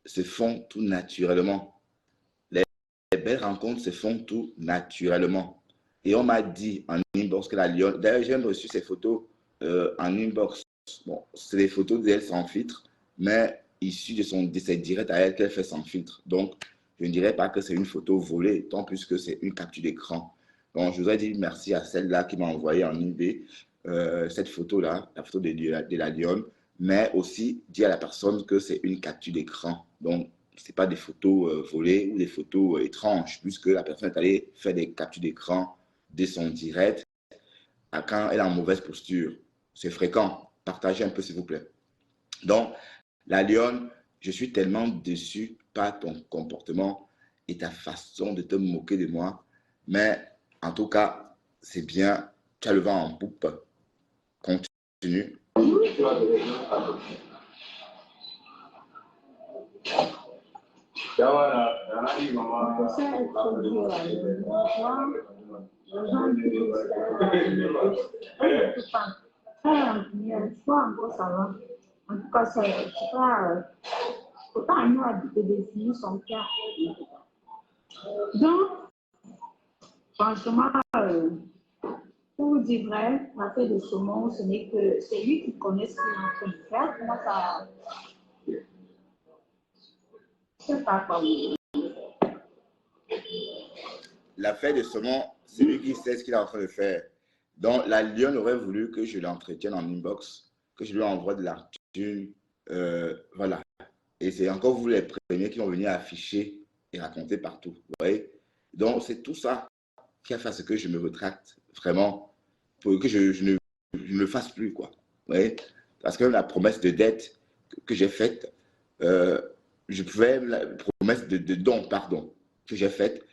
se font tout naturellement. Les belles rencontres se font tout naturellement. Et on m'a dit en inbox que la lionne, d'ailleurs, j'ai reçu ces photos en inbox. Bon, c'est des photos d'elle sans filtre, mais issues de ses directs à elle qu'elle fait sans filtre. Donc, je ne dirais pas que c'est une photo volée, tant plus que c'est une capture d'écran. Donc, je voudrais dire merci à celle-là qui m'a envoyé en IB cette photo-là, la photo de la lionne, mais aussi dire à la personne que c'est une capture d'écran. Donc, ce n'est pas des photos volées ou des photos étranges, puisque la personne est allée faire des captures d'écran de son direct quand elle est en mauvaise posture. C'est fréquent. Partagez un peu, s'il vous plaît. Donc, la lionne, je suis tellement déçu par ton comportement et ta façon de te moquer de moi. Mais en tout cas, c'est bien. Tu as le vent en poupe. Continue. En tout cas, c'est pas. Pourtant, nous a défini son cas. Donc, franchement, pour vous dire vrai, la fête de saumon, ce n'est que c'est lui qui connaît ce qu'il est en train de faire. Moi, ça. Je sais pas quoi. La fête de saumon, c'est lui qui sait ce qu'il est en train de faire. Donc, la lionne aurait voulu que je l'entretienne en inbox, que je lui envoie de l'argent. Voilà. Et c'est encore vous les premiers qui vont venir afficher et raconter partout. Vous voyez? Donc, c'est tout ça qui a fait ce que je me retracte vraiment pour que je ne le fasse plus, quoi. Vous voyez? Parce que la promesse de dette que j'ai faite, la promesse de don, pardon, que j'ai faite,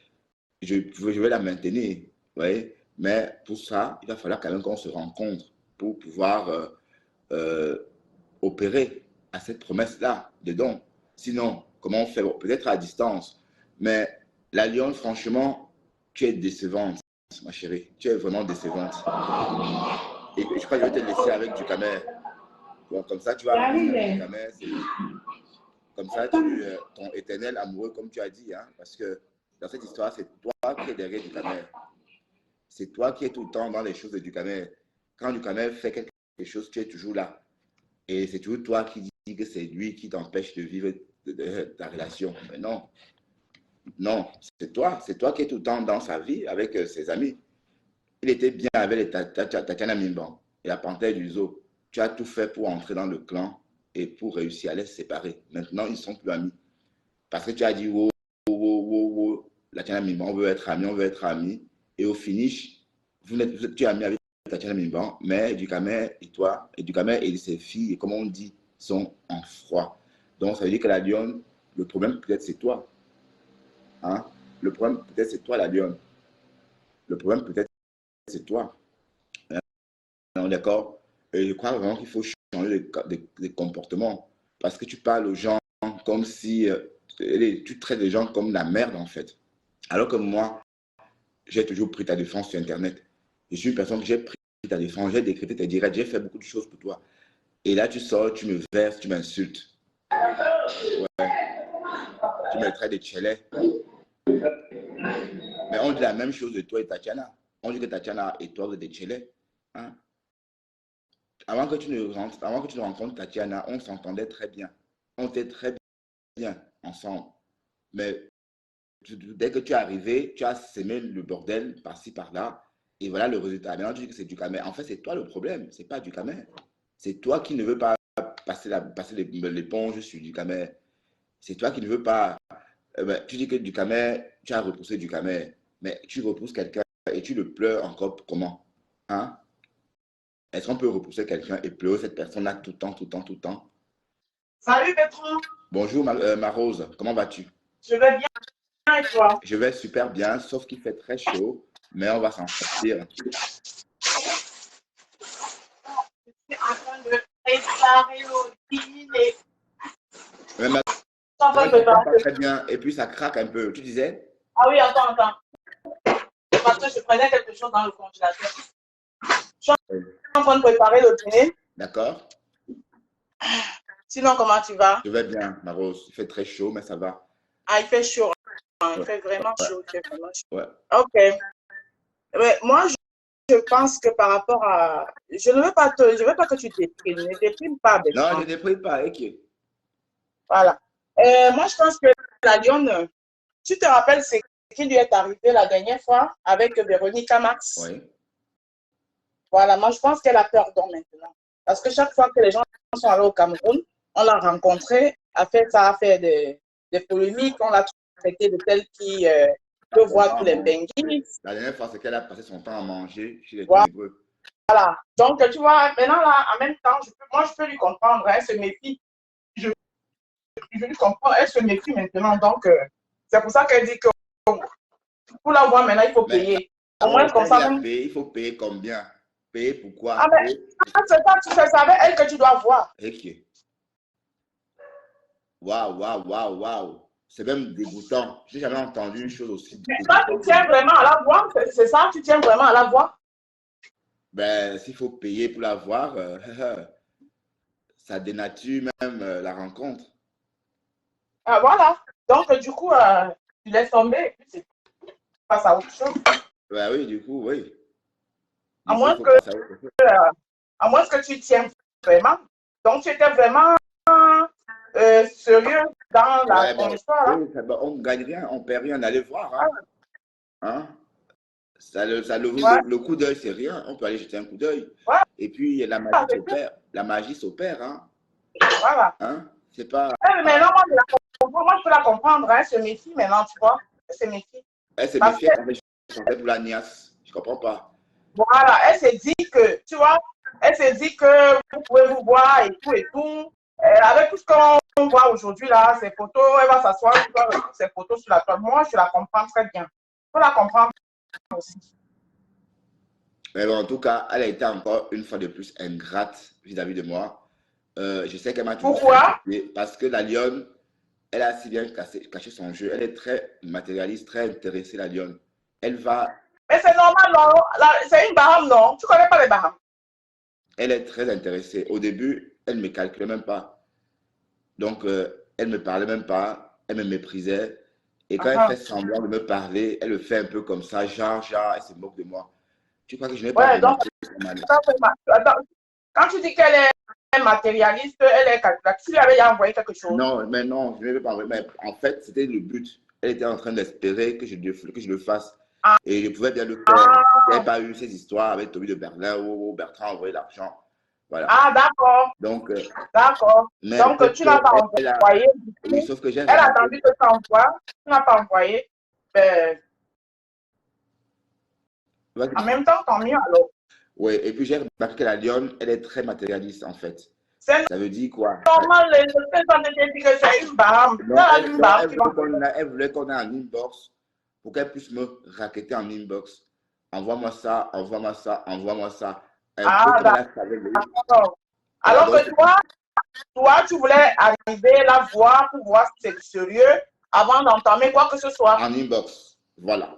je vais la maintenir. Vous voyez? Mais pour ça, il va falloir quand même qu'on se rencontre pour pouvoir opérer à cette promesse-là de don. Sinon, comment on fait? Bon, peut-être à distance. Mais la lionne, franchement, tu es décevante, ma chérie. Tu es vraiment décevante. Et je crois que je vais te laisser avec du camère. Bon, comme ça, tu vas avec du camère. Comme ça, ton éternel amoureux, comme tu as dit, hein, parce que dans cette histoire, c'est toi qui es derrière du camère. C'est toi qui es tout le temps dans les choses de du camère. Quand du camère fait quelque chose, tu es toujours là. Et c'est toujours toi qui dis que c'est lui qui t'empêche de vivre ta relation. Mais non, non, c'est toi qui es tout le temps dans sa vie avec ses amis. Il était bien avec Tatiana Mimban et la panthère du zoo. Tu as tout fait pour entrer dans le clan et pour réussir à les séparer. Maintenant, ils ne sont plus amis. Parce que tu as dit, wow, wow, wow, wow, Tatiana Mimban, on veut être amis, on veut être amis. Et au finish, vous êtes tu es ami avec Tatiana Mimban, mais Ducamer et toi, et Ducamer et ses filles, comme on dit, sont en froid. Donc, ça veut dire que la lionne, le problème peut-être c'est toi. Hein? Le problème peut-être c'est toi, la lionne. Le problème peut-être c'est toi. On est d'accord? Et je crois vraiment qu'il faut changer de comportement. Parce que tu parles aux gens comme si tu traites les gens comme la merde, en fait. Alors que moi, j'ai toujours pris ta défense sur Internet. Je suis une personne que j'ai pris ta défense, j'ai décrypté tes directs, j'ai fait beaucoup de choses pour toi. Et là, tu sors, tu me verses, tu m'insultes. Ouais. Tu me traites de tchelé. Mais on dit la même chose de toi et Tatiana. On dit que Tatiana et toi, vous êtes des tchelés. Hein? Avant que tu ne rencontres Tatiana, on s'entendait très bien. On était très bien ensemble. Mais dès que tu es arrivé, tu as semé le bordel par-ci, par-là. Et voilà le résultat. Maintenant, tu dis que c'est du camé. En fait, c'est toi le problème. Ce n'est pas du camé. C'est toi qui ne veux pas passer l'éponge sur du camé. C'est toi qui ne veux pas. Tu dis que du camé, tu as repoussé du camé. Mais tu repousses quelqu'un et tu le pleures encore comment? Hein? Est-ce qu'on peut repousser quelqu'un et pleurer cette personne-là tout le temps, tout le temps, tout le temps? Salut Bertrand. Bonjour ma Rose, comment vas-tu? Je vais bien et toi? Je vais super bien, sauf qu'il fait très chaud, mais on va s'en sortir. Je suis en train de préparer le dîner. Mais pas très bien, et puis ça craque un peu. Tu disais? Ah oui, attends. Parce que je prenais quelque chose dans le congélateur. Je suis en train de préparer le dîner. D'accord. Sinon, comment tu vas? Je vais bien, ma Rose. Il fait très chaud, mais ça va. Ah, il fait chaud, hein. Il Ouais, fait vraiment ouais, chaud. Il fait vraiment chaud. ouais. Ok. Mais moi, je pense que par rapport à... Je veux pas que tu déprimes. Ne déprime pas, Non, je Bertrand. n'ai pris pas. Ok. Voilà. Moi, je pense que la lionne, tu te rappelles ce qui lui est arrivé la dernière fois avec Véronica Max? Oui. Voilà, moi, je pense qu'elle a peur d'eux maintenant. Parce que chaque fois que les gens sont allés au Cameroun, on l'a rencontrée, a fait des polémiques, on l'a traité de telle qui peut voir tous les Apparemment, benguis. la dernière fois, c'est qu'elle a passé son temps à manger chez les Voilà. ténébreux. Donc, tu vois, maintenant, là, en même temps, moi, je peux lui comprendre. Elle se méfie. Je lui comprends. Elle se méfie maintenant. Donc, c'est pour ça qu'elle dit que pour la voir maintenant, il faut Mais payer. Au moins, alors, comme quand il ça, a même. payé, il faut payer combien? Payer Ah, pourquoi? mais c'est ça, c'est avec elle que tu dois voir. Ok. Waouh, waouh, waouh, waouh. C'est même dégoûtant. J'ai jamais entendu une chose aussi Mais ça, tu dégoûtante que tiens ça. vraiment à la voir. C'est ça, tu tiens vraiment à la voir. Ben, s'il faut payer pour la voir, ça dénature même la rencontre. Ah, voilà. Donc, du coup, tu laisses tomber et puis tu passes à autre chose. Ben oui, du coup, oui. À Du coup, il moins faut que, passer à autre chose. à moins que tu tiens vraiment. Donc, tu étais vraiment sérieux dans Ouais, ton ben, histoire, là. oui, on ne gagne rien, on ne perd rien. Allez voir, Ah, hein. Hein? ouais, Le coup d'œil, c'est rien. On peut aller jeter un coup d'œil. ouais, Et puis, la magie c'est tout. s'opère. La magie s'opère, hein. Voilà. Hein? C'est pas. Maintenant, moi, moi, je peux la comprendre. Hein, elle se méfie maintenant, tu vois. Elle se méfie. Elle se Parce que, méfiait quand elle chantait pour la niasse. Je comprends pas. voilà, elle s'est dit que, tu vois, elle s'est dit que vous pouvez vous voir et tout et tout. Avec tout ce qu'on voit aujourd'hui, là, ces photos, elle va s'asseoir, elle va remettre ses photos sur la toile. Moi, je la comprends très bien. Il faut la comprendre aussi. Mais bon, en tout cas, elle a été encore une fois de plus ingrate vis-à-vis de moi. Je sais qu'elle m'a toujours Pourquoi? sympathisé parce que la lionne, elle a si bien caché son jeu. Elle est très matérialiste, très intéressée, la lionne. Elle va, Mais c'est normal, non? C'est une barham, non? Tu connais pas les barhams? elle est très intéressée. Au début, elle ne me calculait même pas. Donc, elle ne me parlait même pas. Elle me méprisait. Et quand elle Uh-huh. fait semblant de me parler, elle le fait un peu comme ça, genre, elle se moque de moi. Tu crois que je n'ai pas Ouais, donc, remarqué son malice? attends, quand tu dis qu'elle est matérialiste, elle est calculatrice. Tu lui avais envoyé quelque chose. Non, mais non, je ne vais pas. Mais en fait, c'était le but. Elle était en train d'espérer que je le fasse. Ah, Et je pouvais bien le faire. Il n'y avait ah, pas eu ces histoires avec Toby de Berlin où Bertrand a envoyé l'argent. Voilà. ah, d'accord, Donc, d'accord. mais Donc, sauf tu n'as pas qu'elle a. envoyé, du Oui, coup, sauf que j'ai elle a remarqué. attendu que tu envoies, tu n'as pas envoyé. Euh, En même temps, tant mieux alors. Oui, et puis j'ai remarqué que la lionne, elle est très matérialiste en fait. C'est Ça veut dire quoi? normal, les personnes te disent que c'est une barbe. Non, C'est une barbe qui va. elle voulait qu'on ait un inbox pour qu'elle puisse me raqueter en inbox. Envoie-moi ça, envoie-moi ça, envoie-moi ça. Un peu Ah, comme elle a fait avec lui. d'accord. Voilà, Alors donc, que toi, tu voulais arriver, la voir pour voir si c'est sérieux avant d'entamer quoi que ce soit. en inbox. Voilà.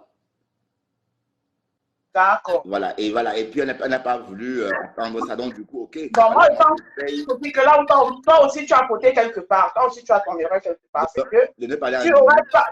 D'accord. Voilà. Et voilà. Et puis, elle n'a pas voulu attendre ça. Donc, du coup, ok. Donc, moi, je Alors, pense je paye aussi que là où toi aussi, tu as côté quelque part. Toi aussi, tu as ton erreur quelque part. C'est que de ne pas aller en tu n'aurais ligne. pas,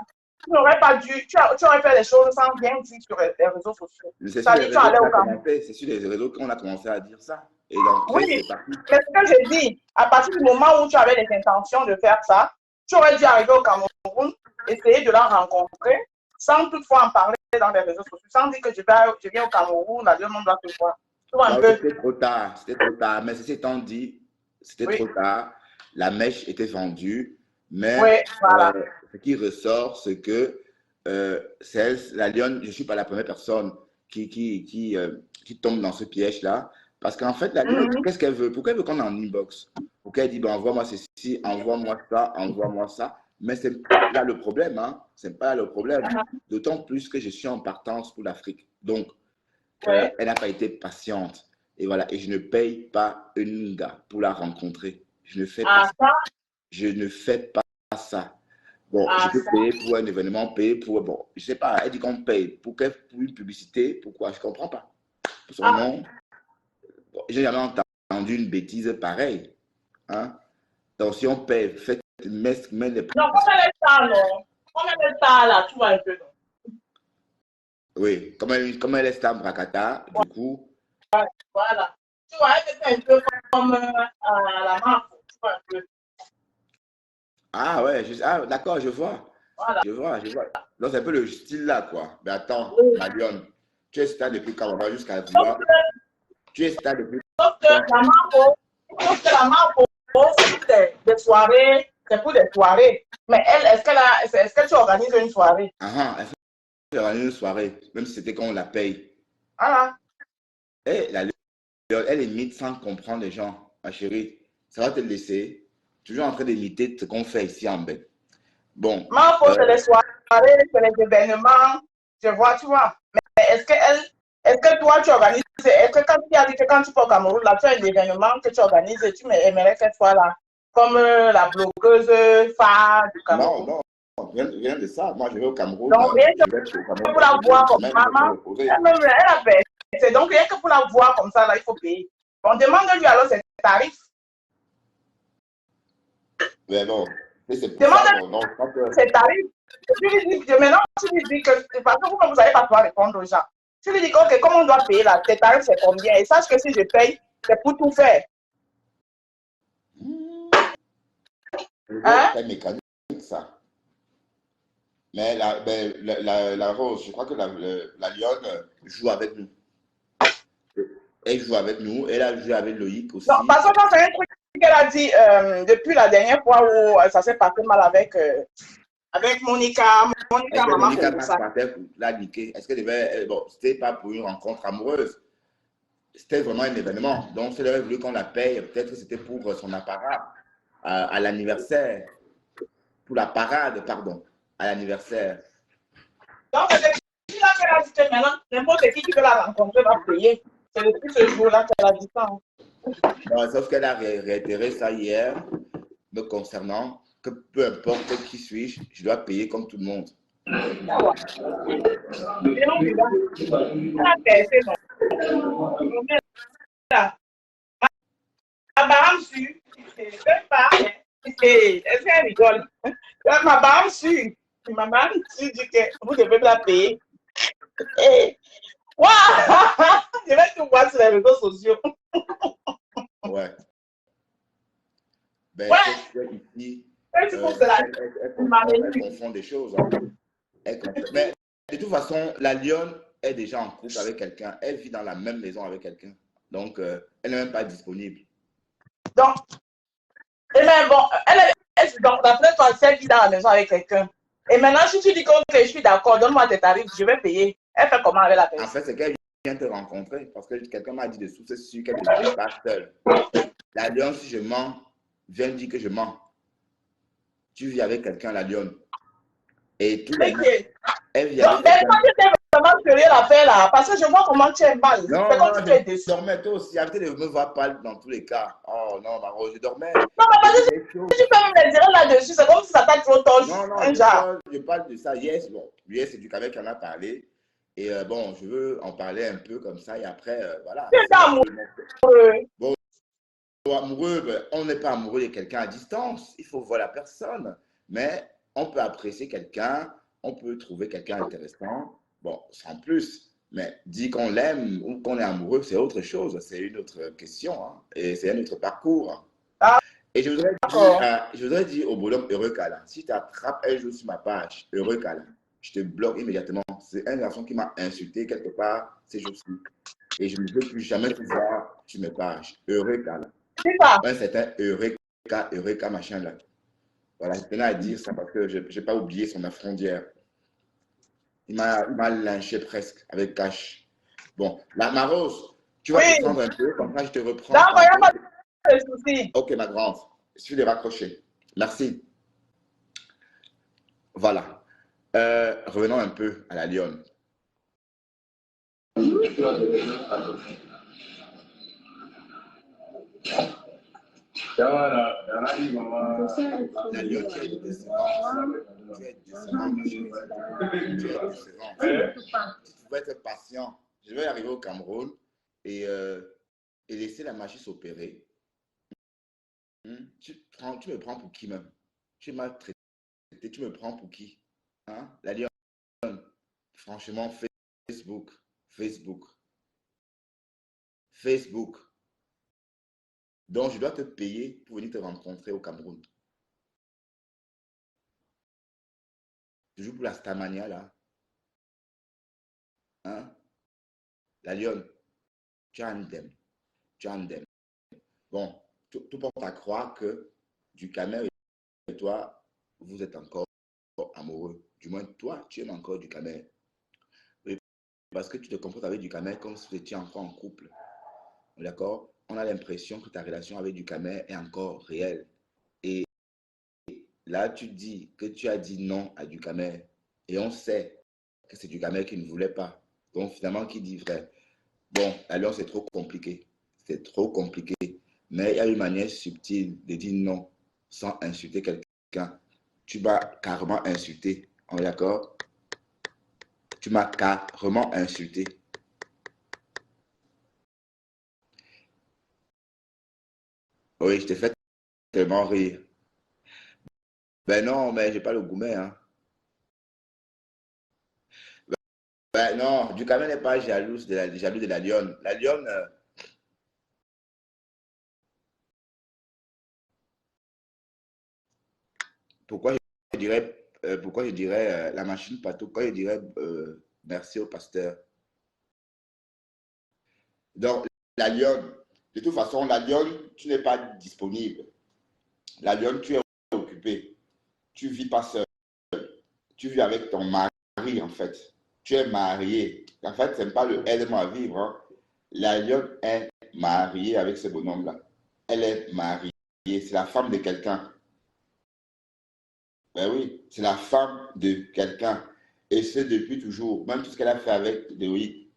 tu n'aurais pas dû, tu aurais fait les choses sans bien dire sur les réseaux sociaux. C'est sur les C'est-à-dire, tu réseaux allais qu'on au a Cameroun. commencé. C'est sur les réseaux qu'on a commencé à dire ça. Et d'entrée, Oui, c'est parti. mais ce que j'ai dit, à partir du moment où tu avais les intentions de faire ça, tu aurais dû arriver au Cameroun, essayer de la rencontrer, sans toutefois en parler dans les réseaux sociaux, sans dire que je viens au Cameroun, là, le monde doit te voir. Tu vois un Bon, peu? c'était trop tard. C'était trop tard. Mais ceci étant dit, c'était Oui, trop tard. La mèche était vendue. Mais oui, voilà. ce qui ressort, c'est que la lionne, je ne suis pas la première personne qui tombe dans ce piège-là. Parce qu'en fait, la lionne, Mhm. qu'est-ce qu'elle veut? Pourquoi elle veut qu'on ait en inbox? Pourquoi elle dit, ben, envoie-moi ceci, envoie-moi ça, envoie-moi ça. Mais ce n'est pas là le problème. Hein? Ce n'est pas là le problème. D'autant plus que je suis en partance pour l'Afrique. Donc, Oui. elle n'a pas été patiente. Et voilà. Et je ne paye pas une gars pour la rencontrer. Je ne fais pas Ah, ça. ça, Je ne fais pas ça. Bon, je ah, peux ça. payer pour un événement, payer pour. Bon, je sais pas. Elle dit qu'on paye. Pour une publicité? Pourquoi? Je ne comprends pas. Pour son Ah, nom. Bon, j'ai jamais entendu une bêtise pareille. Hein? Attention, paye, faites, mets les Non, comme elle est tard, non. Comme elle est tard, là, tu vois un peu, non. Oui, comme elle est star Bracata, du coup. Voilà. Tu vois, elle fait un peu comme la marque, tu vois un peu. Ah ouais, d'accord, je vois. Voilà. Je vois, je vois. Donc c'est un peu le style là, quoi. Mais attends, Oui. Marion, tu es star depuis quand on va jusqu'à Sauf vouloir. que, Tu es star depuis sauf que quand? la marque, c'est des soirées, c'est pour des soirées. Mais elle, est-ce que tu organises une soirée? Ah, elle fait une soirée, même si c'était quand on la paye. Voilà. Et elle imite sans comprendre les gens, ma chérie. Ça va te laisser toujours en train d'imiter ce qu'on fait ici en Belgique. Bon, Marco, c'est les soirées, c'est les événements, je vois, tu vois. Mais est-ce que toi, tu organises, est-ce que quand tu as dit que quand tu pars au Cameroun, là, tu as un événement que tu organises et tu aimerais qu'elle soit là, comme la blogueuse phare du non, Cameroun. non, rien de ça. Moi, je vais au Cameroun. Donc, rien Je vais au que Cameroun pour la passer voir une comme semaine, je vais me maman, reposer. elle-même, elle a fait. C'est donc rien que pour la voir comme ça, là, il faut payer. On demande-lui alors ses tarifs. Mais bon, c'est pour ça, bon, non, je pense que... Ses tarifs. Tu lui dis, maintenant, tu lui dis que, parce que vous ne savez pas pouvoir répondre aux gens. Tu lui dis que, ok, comment on doit payer là? Tes tarifs, c'est combien? Et sache que si je paye, c'est pour tout faire. Hein? C'est mécanique, ça. Mais la Rose, je crois que la Lionne joue avec nous. Elle joue avec nous. Elle a joué avec Loïc aussi. Non, parce que c'est un truc qu'elle a dit depuis la dernière fois où ça s'est passé mal avec Monica. Est-ce Monica, que maman, Monica c'est pour ça. partait pour la niquer? Est-ce que bon, c'était pas pour une rencontre amoureuse? C'était vraiment un événement. Donc, si elle avait voulu qu'on la paye, peut-être que c'était pour son apparat à l'anniversaire. Pour la parade, pardon, à l'anniversaire. Donc, c'est depuis là qu'elle a dit que maintenant, n'importe qui veut la rencontrer va payer. C'est depuis ce jour-là qu'elle a dit ça. Non, sauf qu'elle a réitéré ça hier, me concernant, que peu importe qui suis-je, je dois payer comme tout le monde. Ah ouais. Et non, elle a fait, non. Là, ma barbe sûre, c'est pas, est-ce qu'elle rigole? Ma barbe sûre, ma barbe sûre dit que vous devez me la payer. Et, waouh! Je vais tout voir sur les réseaux sociaux. Ouais. Ben, Ouais. ici, Tu trouves que la elle confond des choses. Hein. Mais de toute façon, la Lionne est déjà en couple avec quelqu'un. Elle vit dans la même maison avec quelqu'un. Donc, elle n'est même pas disponible. Donc, et bien bon, donc, d'après toi, elle vit dans la maison avec quelqu'un. Et maintenant, si tu dis que je suis d'accord, donne-moi tes tarifs, je vais payer. Elle fait comment avec la personne? En fait, c'est qu'elle vient te rencontrer parce que quelqu'un m'a dit dessous, c'est sûr qu'elle ne vit pas seule. La Lionne, si je mens, vient dire que je mens. Tu vis avec quelqu'un, la Lionne. Et tout les Okay. elle vit avec Donc, quelqu'un. j'étais vraiment curieux l'affaire là, parce que je vois comment tu es mal. Non, C'est comme non, si tu es déçu. je dormais toi aussi. Arrêtez de me voir pas dans tous les cas. Oh non, Maro, je dormais. Non, mais parce que si tu peux me le dire là-dessus, c'est comme si ça t'a trop torche. Non, non, je parle de ça. Yes, bon, yes, c'est du Québec qui en a parlé. Et bon, je veux en parler un peu comme ça. Et après, voilà. Tu es amoureux. Bon, amoureux, ben, on n'est pas amoureux de quelqu'un à distance. Il faut voir la personne. Mais on peut apprécier quelqu'un, on peut trouver quelqu'un intéressant. Bon, sans plus. Mais dire qu'on l'aime ou qu'on est amoureux, c'est autre chose. C'est une autre question. Hein, et c'est un autre parcours. Ah, Et je voudrais dire au bonhomme Heureux Câlin, si tu attrapes un jour sur ma page, Heureux Câlin, je te bloque immédiatement. C'est un garçon qui m'a insulté quelque part ces jours-ci. Et je ne veux plus jamais te voir sur mes pages. Heureux Câlin. Un certain Eureka, machin là. Voilà, je tenais à dire ça parce que je n'ai pas oublié son affront d'hier. Il m'a lynché presque avec cash. Bon, ma Rose, tu vas te prendre un peu, comme ça je te reprends. D'accord, il n'y a pas de souci. Ok, ma grande, je suis de raccrocher. Merci. Voilà. Revenons un peu à la Lionne. La Lionne, tu es décevante. Tu es décevante, ma chérie. Tu es décevante. Si tu pouvais être patient, je vais arriver au Cameroun et laisser la magie s'opérer. Tu me prends pour qui même? Tu m'as traité, tu me prends pour qui? Hein? La lionne, franchement, Facebook, Facebook, Facebook. Donc, je dois te payer pour venir te rencontrer au Cameroun. Toujours pour la Starmania, là. Hein? La lionne, tu as un dème. Tu as un dème. Bon, tout porte à croire que du Camer et toi, vous êtes encore amoureux. Du moins, toi, tu aimes encore du Camer. Oui, parce que tu te comportes avec du Camer comme si tu étais encore en couple. D'accord? On a l'impression que ta relation avec du Camer est encore réelle. Et là, tu dis que tu as dit non à du Camer. Et on sait que c'est du Camer qui ne voulait pas. Donc, finalement, qui dit vrai? Bon, alors c'est trop compliqué. C'est trop compliqué. Mais il y a une manière subtile de dire non sans insulter quelqu'un. Tu m'as carrément insulté. On est d'accord? Tu m'as carrément insulté. Oui, je t'ai fait tellement rire. Ben non, mais j'ai pas le gourmet, hein. Ben non, du Cameroun n'est pas jaloux de la lionne. La lionne, pourquoi pourquoi je dirais la machine pato, pourquoi je dirais merci au pasteur. Donc, la lionne, de toute façon, la lionne, tu n'es pas disponible. La lionne, tu es occupé. Tu vis pas seul. Tu vis avec ton mari, en fait. Tu es marié. En fait, ce n'est pas le elle à vivre. Hein. La lionne est mariée avec ce bonhomme-là. Elle est mariée. C'est la femme de quelqu'un. Ben oui, c'est la femme de quelqu'un. Et c'est depuis toujours. Même tout ce qu'elle a fait avec Loïc,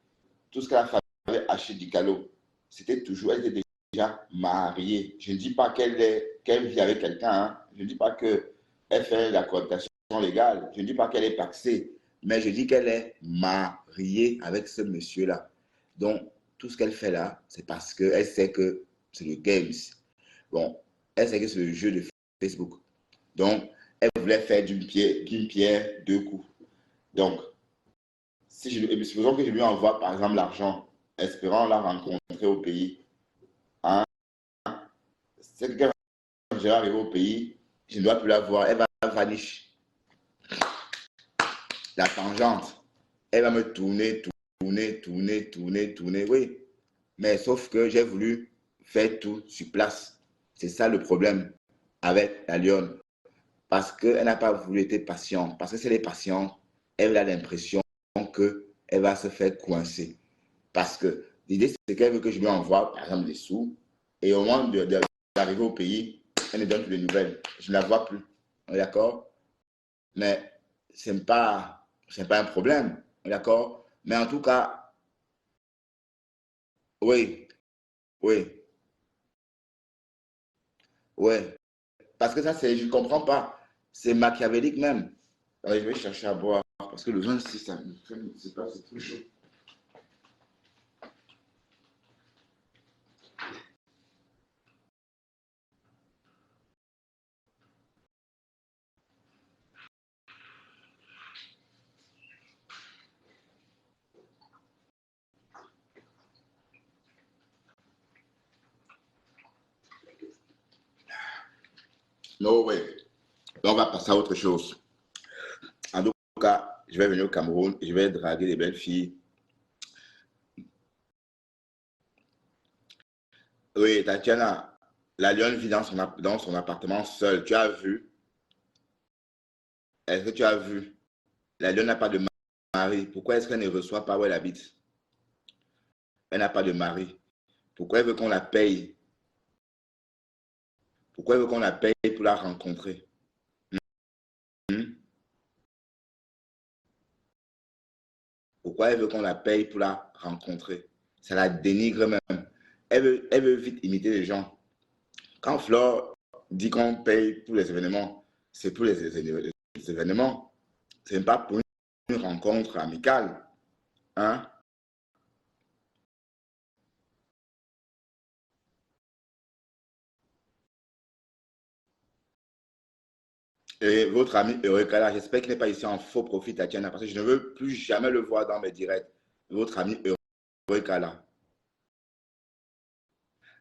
tout ce qu'elle a fait avec Achille Dicalo, c'était toujours, elle était déjà mariée. Je ne dis pas qu'elle vit avec quelqu'un. Hein. Je ne dis pas qu'elle fait la cohabitation légale. Je ne dis pas qu'elle est paxée. Mais je dis qu'elle est mariée avec ce monsieur-là. Donc, tout ce qu'elle fait là, c'est parce qu'elle sait que c'est le games. Bon, elle sait que c'est le jeu de Facebook. Donc, elle voulait faire d'une pierre deux coups. Donc, supposons que je lui envoie par exemple l'argent, espérant la rencontrer au pays. Hein? C'est que quand je vais arriver au pays, je ne dois plus la voir. Elle va vanish. La tangente. Elle va me tourner. Oui. Mais sauf que j'ai voulu faire tout sur place. C'est ça le problème avec la lionne. Parce qu'elle n'a pas voulu être patiente. Parce que si elle est patiente, elle a l'impression qu'elle va se faire coincer. Parce que l'idée, c'est qu'elle veut que je lui envoie, par exemple, des sous. Et au moment d'arriver au pays, elle ne donne plus de nouvelles. Je ne la vois plus. D'accord? Mais ce n'est pas un problème. D'accord? Mais en tout cas, oui, oui, oui. Parce que ça, je ne comprends pas. C'est machiavélique même. Allez, je vais chercher à boire. Parce que le 26, ça me fait, c'est pas, c'est trop chaud. No way. On va passer à autre chose. En tout cas, je vais venir au Cameroun et je vais draguer des belles filles. Oui, Tatiana, la lionne vit dans son appartement seule. Tu as vu? Est-ce que tu as vu? La lionne n'a pas de mari. Pourquoi est-ce qu'elle ne reçoit pas où elle habite? Elle n'a pas de mari. Pourquoi elle veut qu'on la paye? Pourquoi elle veut qu'on la paye pour la rencontrer? Hmm? Pourquoi elle veut qu'on la paye pour la rencontrer? Ça la dénigre même. Elle veut vite imiter les gens. Quand Flore dit qu'on paye pour les événements, c'est pour les événements. Ce n'est pas pour une rencontre amicale. Hein? Et votre ami Eureka, là, j'espère qu'il n'est pas ici en faux profit, Tatiana, parce que je ne veux plus jamais le voir dans mes directs. Votre ami Eureka, là.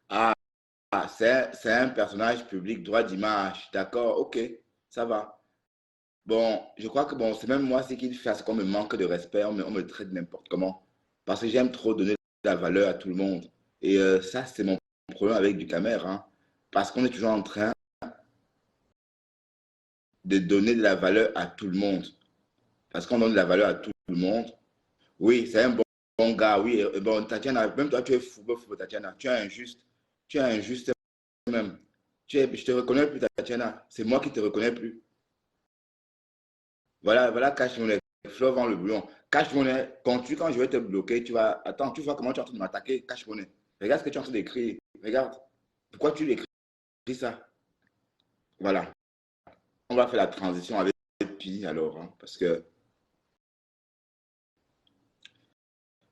Ah, c'est un personnage public, droit d'image. D'accord, ok, ça va. Bon, je crois que bon, c'est même moi ce qu'il fait, c'est qu'on me manque de respect, on me traite n'importe comment. Parce que j'aime trop donner de la valeur à tout le monde. Et ça, c'est mon problème avec du caméra. Hein. Parce qu'on est toujours en train de donner de la valeur à tout le monde. Parce qu'on donne de la valeur à tout le monde. Oui, c'est un bon gars, oui. Et bon, Tatiana, même toi, tu es fou, Tatiana. Tu es injuste. Tu es injuste même. Je te reconnais plus, Tatiana. C'est moi qui te reconnais plus. Voilà, voilà, cache mon nez. Fleuve dans le bouillon. Cache mon nez. Quand je vais te bloquer, tu vas. Attends, tu vois comment tu es en train de m'attaquer. Cache mon nez. Regarde ce que tu es en train d'écrire. Regarde. Pourquoi tu l'écris ça? Voilà. On va faire la transition avec Pi alors. Hein, parce que.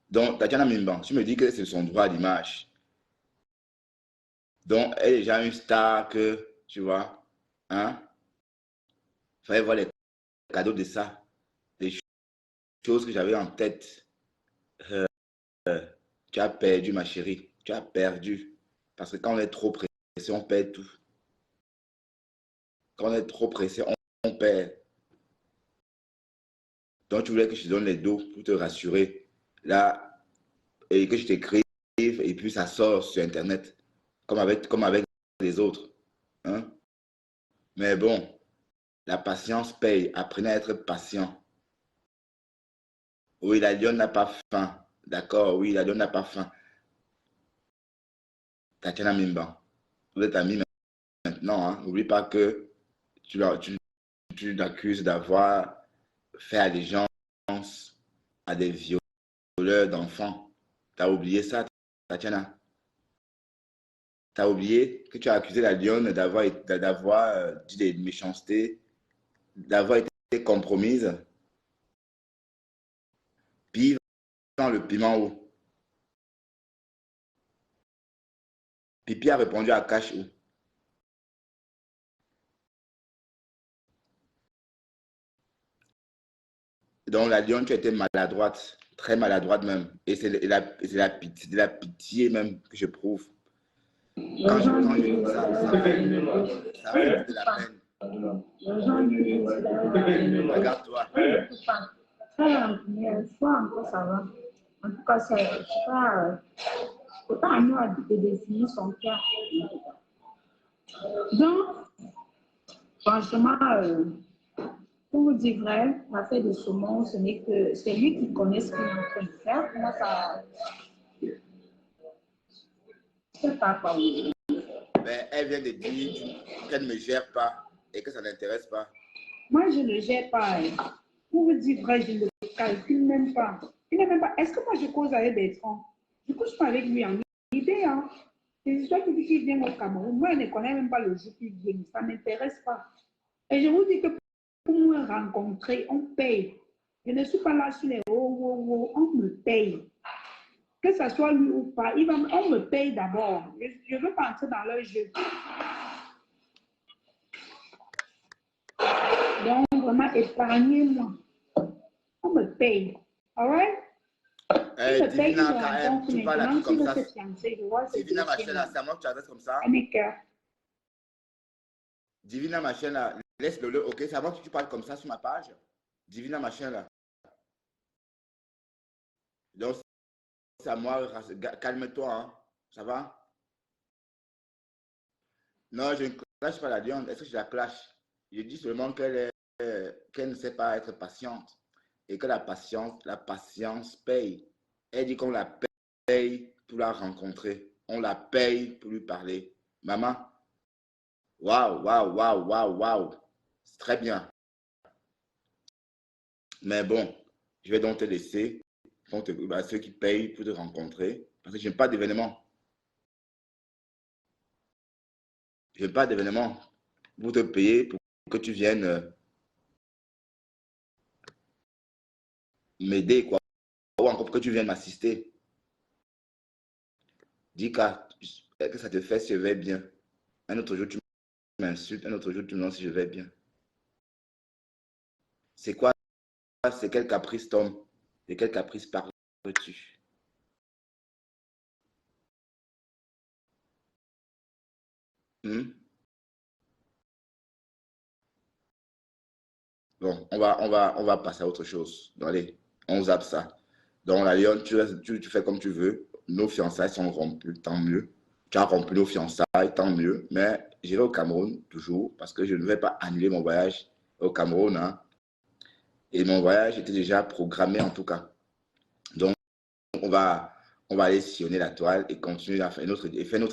Donc, Tatiana Mimban, tu me dis que c'est son droit d'image. Donc, elle est déjà une star que, tu vois, hein, fallait voir les cadeaux de ça, des choses que j'avais en tête. Euh, Tu as perdu, ma chérie, tu as perdu. Parce que quand on est trop pressé, on perd tout. Quand on est trop pressé, on perd. Donc, tu voulais que je te donne les dos pour te rassurer. Là, et que je t'écrive, et puis ça sort sur Internet, comme avec les autres. Hein? Mais bon, la patience paye. Apprenez à être patient. Oui, la lionne n'a pas faim. D'accord, oui, la lionne n'a pas faim. Tatiana Mimban, vous êtes amis maintenant. Hein? N'oublie pas que tu l'accuses d'avoir fait allégeance à des violeurs d'enfants. Tu as oublié ça, Tatiana? Tu as oublié que tu as accusé la lionne d'avoir dit des méchancetés, d'avoir été compromise. Puis, dans le piment où? Pipi a répondu à Cash où? Donc, la lionne, tu étais maladroite, très maladroite même. Et c'est de la pitié même que je prouve. Quand je dis ça, ça fait de la peine. Regarde-toi. Première fois encore, ça va. En tout cas, c'est pas. Autant à nous de définir son cas. Donc, franchement, pour vous dire vrai, l'affaire de saumon, ce n'est que c'est lui qui connaît ce qu'il est en train de faire. Moi, ça. Je ne sais pas quoi. Mais elle vient de dire qu'elle ne me gère pas et que ça n'intéresse pas. Moi, je ne gère pas. Pour vous dire vrai, je ne le calcule même pas. Il n'est même pas. Est-ce que moi, je cause avec Bertrand? Je ne cause pas avec lui en idée. Hein. C'est l'histoire qui dit qu'il vient au Cameroun. Moi, je ne connais même pas le jour qu'il vient. Ça ne m'intéresse pas. Et je vous dis que pour me rencontrer, on paye. Je ne suis pas là sur les on me paye. Que ce soit lui ou pas, on me paye d'abord. Je ne veux pas entrer dans leur jeu. Donc, vraiment, épargnez-moi. On me paye. All right? Divina, quand tu parles à qui comme ça. Divina, ma chaîne, c'est à moi que tu adresses comme ça. Divina, ma chaîne, laisse-le, ok? C'est à moi que tu parles comme ça sur ma page. Divina, ma chaîne, là. Donc, c'est à moi, calme-toi, hein. Ça va? Non, je ne clash pas la lionne. Est-ce que je la clash? Je dis seulement qu'elle ne sait pas être patiente et que la patience paye. Elle dit qu'on la paye pour la rencontrer. On la paye pour lui parler. Maman, waouh, waouh, waouh, waouh, waouh. C'est très bien. Mais bon, je vais donc te laisser. Ceux qui payent pour te rencontrer. Parce que je n'ai pas d'événement. Je n'ai pas d'événement pour te payer pour que tu viennes m'aider, quoi. Ou encore pour que tu viennes m'assister. Dis que ça te fait si je vais bien. Un autre jour, tu m'insultes. Un autre jour, tu me demandes si je vais bien. C'est quoi? C'est quel caprice, Tom? De quel caprice parles-tu? Hmm? Bon, on va passer à autre chose. Donc, allez, on zappe ça. Donc, la Lyon, tu fais comme tu veux. Nos fiançailles sont rompues, tant mieux. Tu as rompu nos fiançailles, tant mieux. Mais j'irai au Cameroun, toujours, parce que je ne vais pas annuler mon voyage au Cameroun, hein. Et mon voyage était déjà programmé, en tout cas. Donc, on va, on va aller sillonner la toile et continuer à faire notre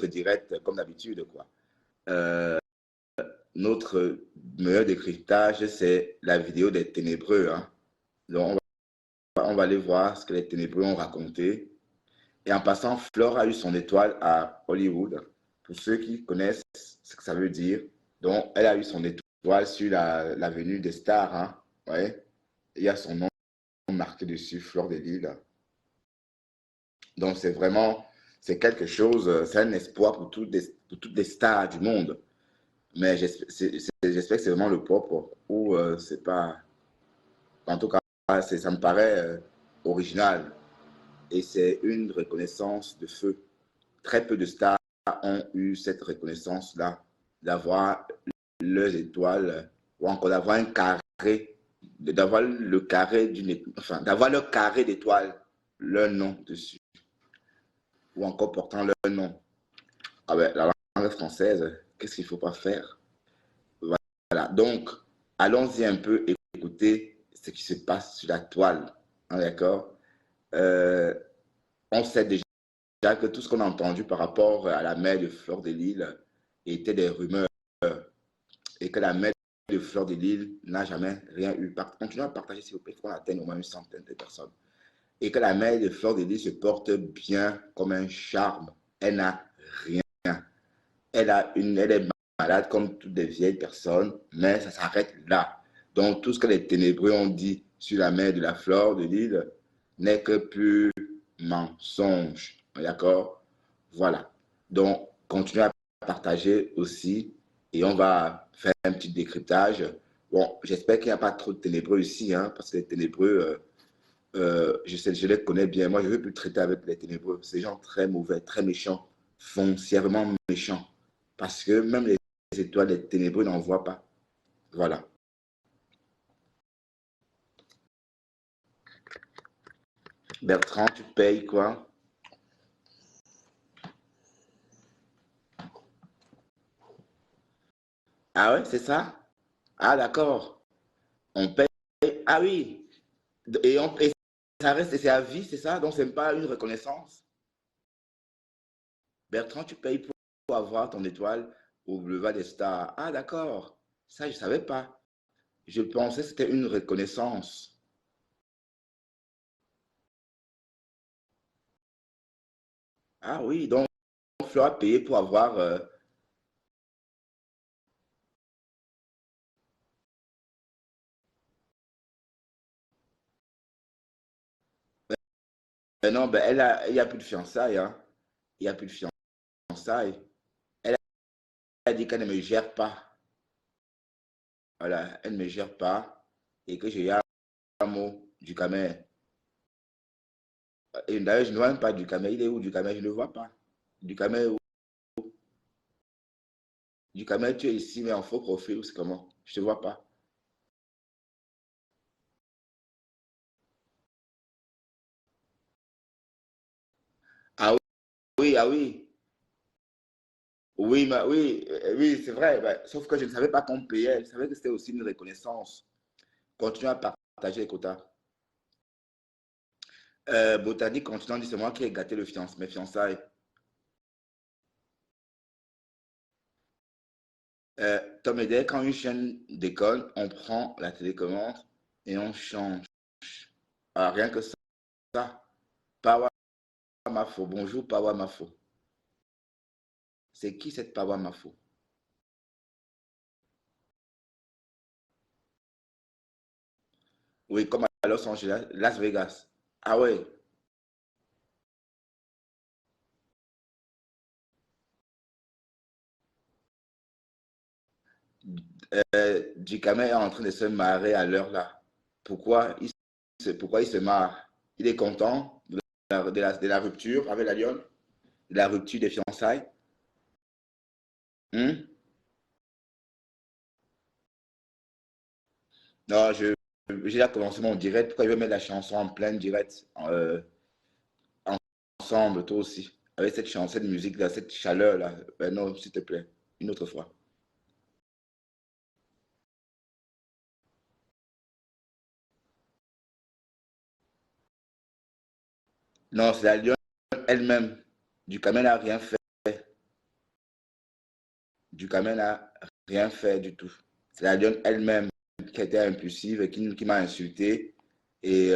direct comme d'habitude, quoi. Euh, notre meilleur décryptage, c'est la vidéo des ténébreux, hein. Donc, on va aller voir ce que les ténébreux ont raconté. Et en passant, Flore a eu son étoile à Hollywood. Pour ceux qui connaissent ce que ça veut dire. Donc, elle a eu son étoile sur la venue des stars, hein. Ouais. Il y a son nom marqué dessus, Flore de Lille. Donc, c'est quelque chose, c'est un espoir pour toutes les stars du monde. Mais j'espère que c'est vraiment le propre ou c'est pas. En tout cas, ça me paraît original et c'est une reconnaissance de feu. Très peu de stars ont eu cette reconnaissance-là, d'avoir leurs étoiles ou encore d'avoir un carré, d'avoir le carré enfin, d'avoir leur carré d'étoiles, leur nom dessus, ou encore portant leur nom. Ah ben, la langue française, qu'est-ce qu'il ne faut pas faire? Voilà, donc allons-y un peu écouter ce qui se passe sur la toile. Hein, d'accord? Euh, on sait déjà que tout ce qu'on a entendu par rapport à la mère de Fleur de Lille était des rumeurs et que la mère de Fleur de Lille n'a jamais rien eu. Continuez à partager s'il vous plaît, qu'on atteigne au moins une centaine de personnes. Et que la mère de Fleur de Lille se porte bien comme un charme. Elle n'a rien. Elle est malade comme toutes les vieilles personnes, mais ça s'arrête là. Donc tout ce que les ténébreux ont dit sur la mère de la Fleur de Lille n'est que pur mensonge. D'accord? Voilà. Donc, continuez à partager aussi et on va faire un petit décryptage. Bon, j'espère qu'il n'y a pas trop de ténébreux ici, hein, parce que les ténébreux, je les connais bien. Moi, je ne veux plus traiter avec les ténébreux. C'est des gens très mauvais, très méchants, foncièrement méchants. Parce que même les étoiles des ténébreux n'en voient pas. Voilà. Bertrand, tu payes quoi? Ah ouais, c'est ça? Ah d'accord. On paye. Ah oui. Et ça reste, c'est à vie, c'est ça? Donc, ce n'est pas une reconnaissance. Bertrand, tu payes pour avoir ton étoile au boulevard des stars. Ah, d'accord. Ça, je ne savais pas. Je pensais que c'était une reconnaissance. Ah oui, donc, Flo a payé pour avoir. Non, ben, il n'y a plus de fiançailles, hein. Il n'y a plus de fiançailles. Elle a dit qu'elle ne me gère pas. Voilà, elle ne me gère pas. Et que j'ai un mot du Camer. Et d'ailleurs, je ne vois même pas du Camer. Il est où du Camer? Je ne le vois pas. Du Camer, du Camer, tu es ici, mais en faux profil, c'est comment? Je ne te vois pas. Ah oui, ah oui. Oui, oui, oui, c'est vrai. Sauf que je ne savais pas qu'on payait. Je savais que c'était aussi une reconnaissance. Continue à partager les quotas. Botanique, continue, dit c'est moi qui ai gâté mes fiançailles. Tom et Dale, quand une chaîne déconne, on prend la télécommande et on change. Ah, rien que ça. Pawa Mafo. Bonjour, Pawa Mafo. C'est qui cette Pawa Mafo? Oui, comme à Los Angeles, Las Vegas. Ah ouais. Ducamel est en train de se marrer à l'heure là. pourquoi il se marre? Il est content de la rupture avec la lionne, de la rupture des fiançailles. Hmm? Non, j'ai déjà commencé mon direct. Pourquoi il veut mettre la chanson en plein direct ensemble, toi aussi? Avec cette chanson, cette musique-là, cette chaleur-là. Ben non, s'il te plaît. Une autre fois. Non, c'est la lionne elle-même. Ducamel n'a rien fait. Ducamel n'a rien fait du tout. C'est la lionne elle-même qui a été impulsive et qui m'a insulté et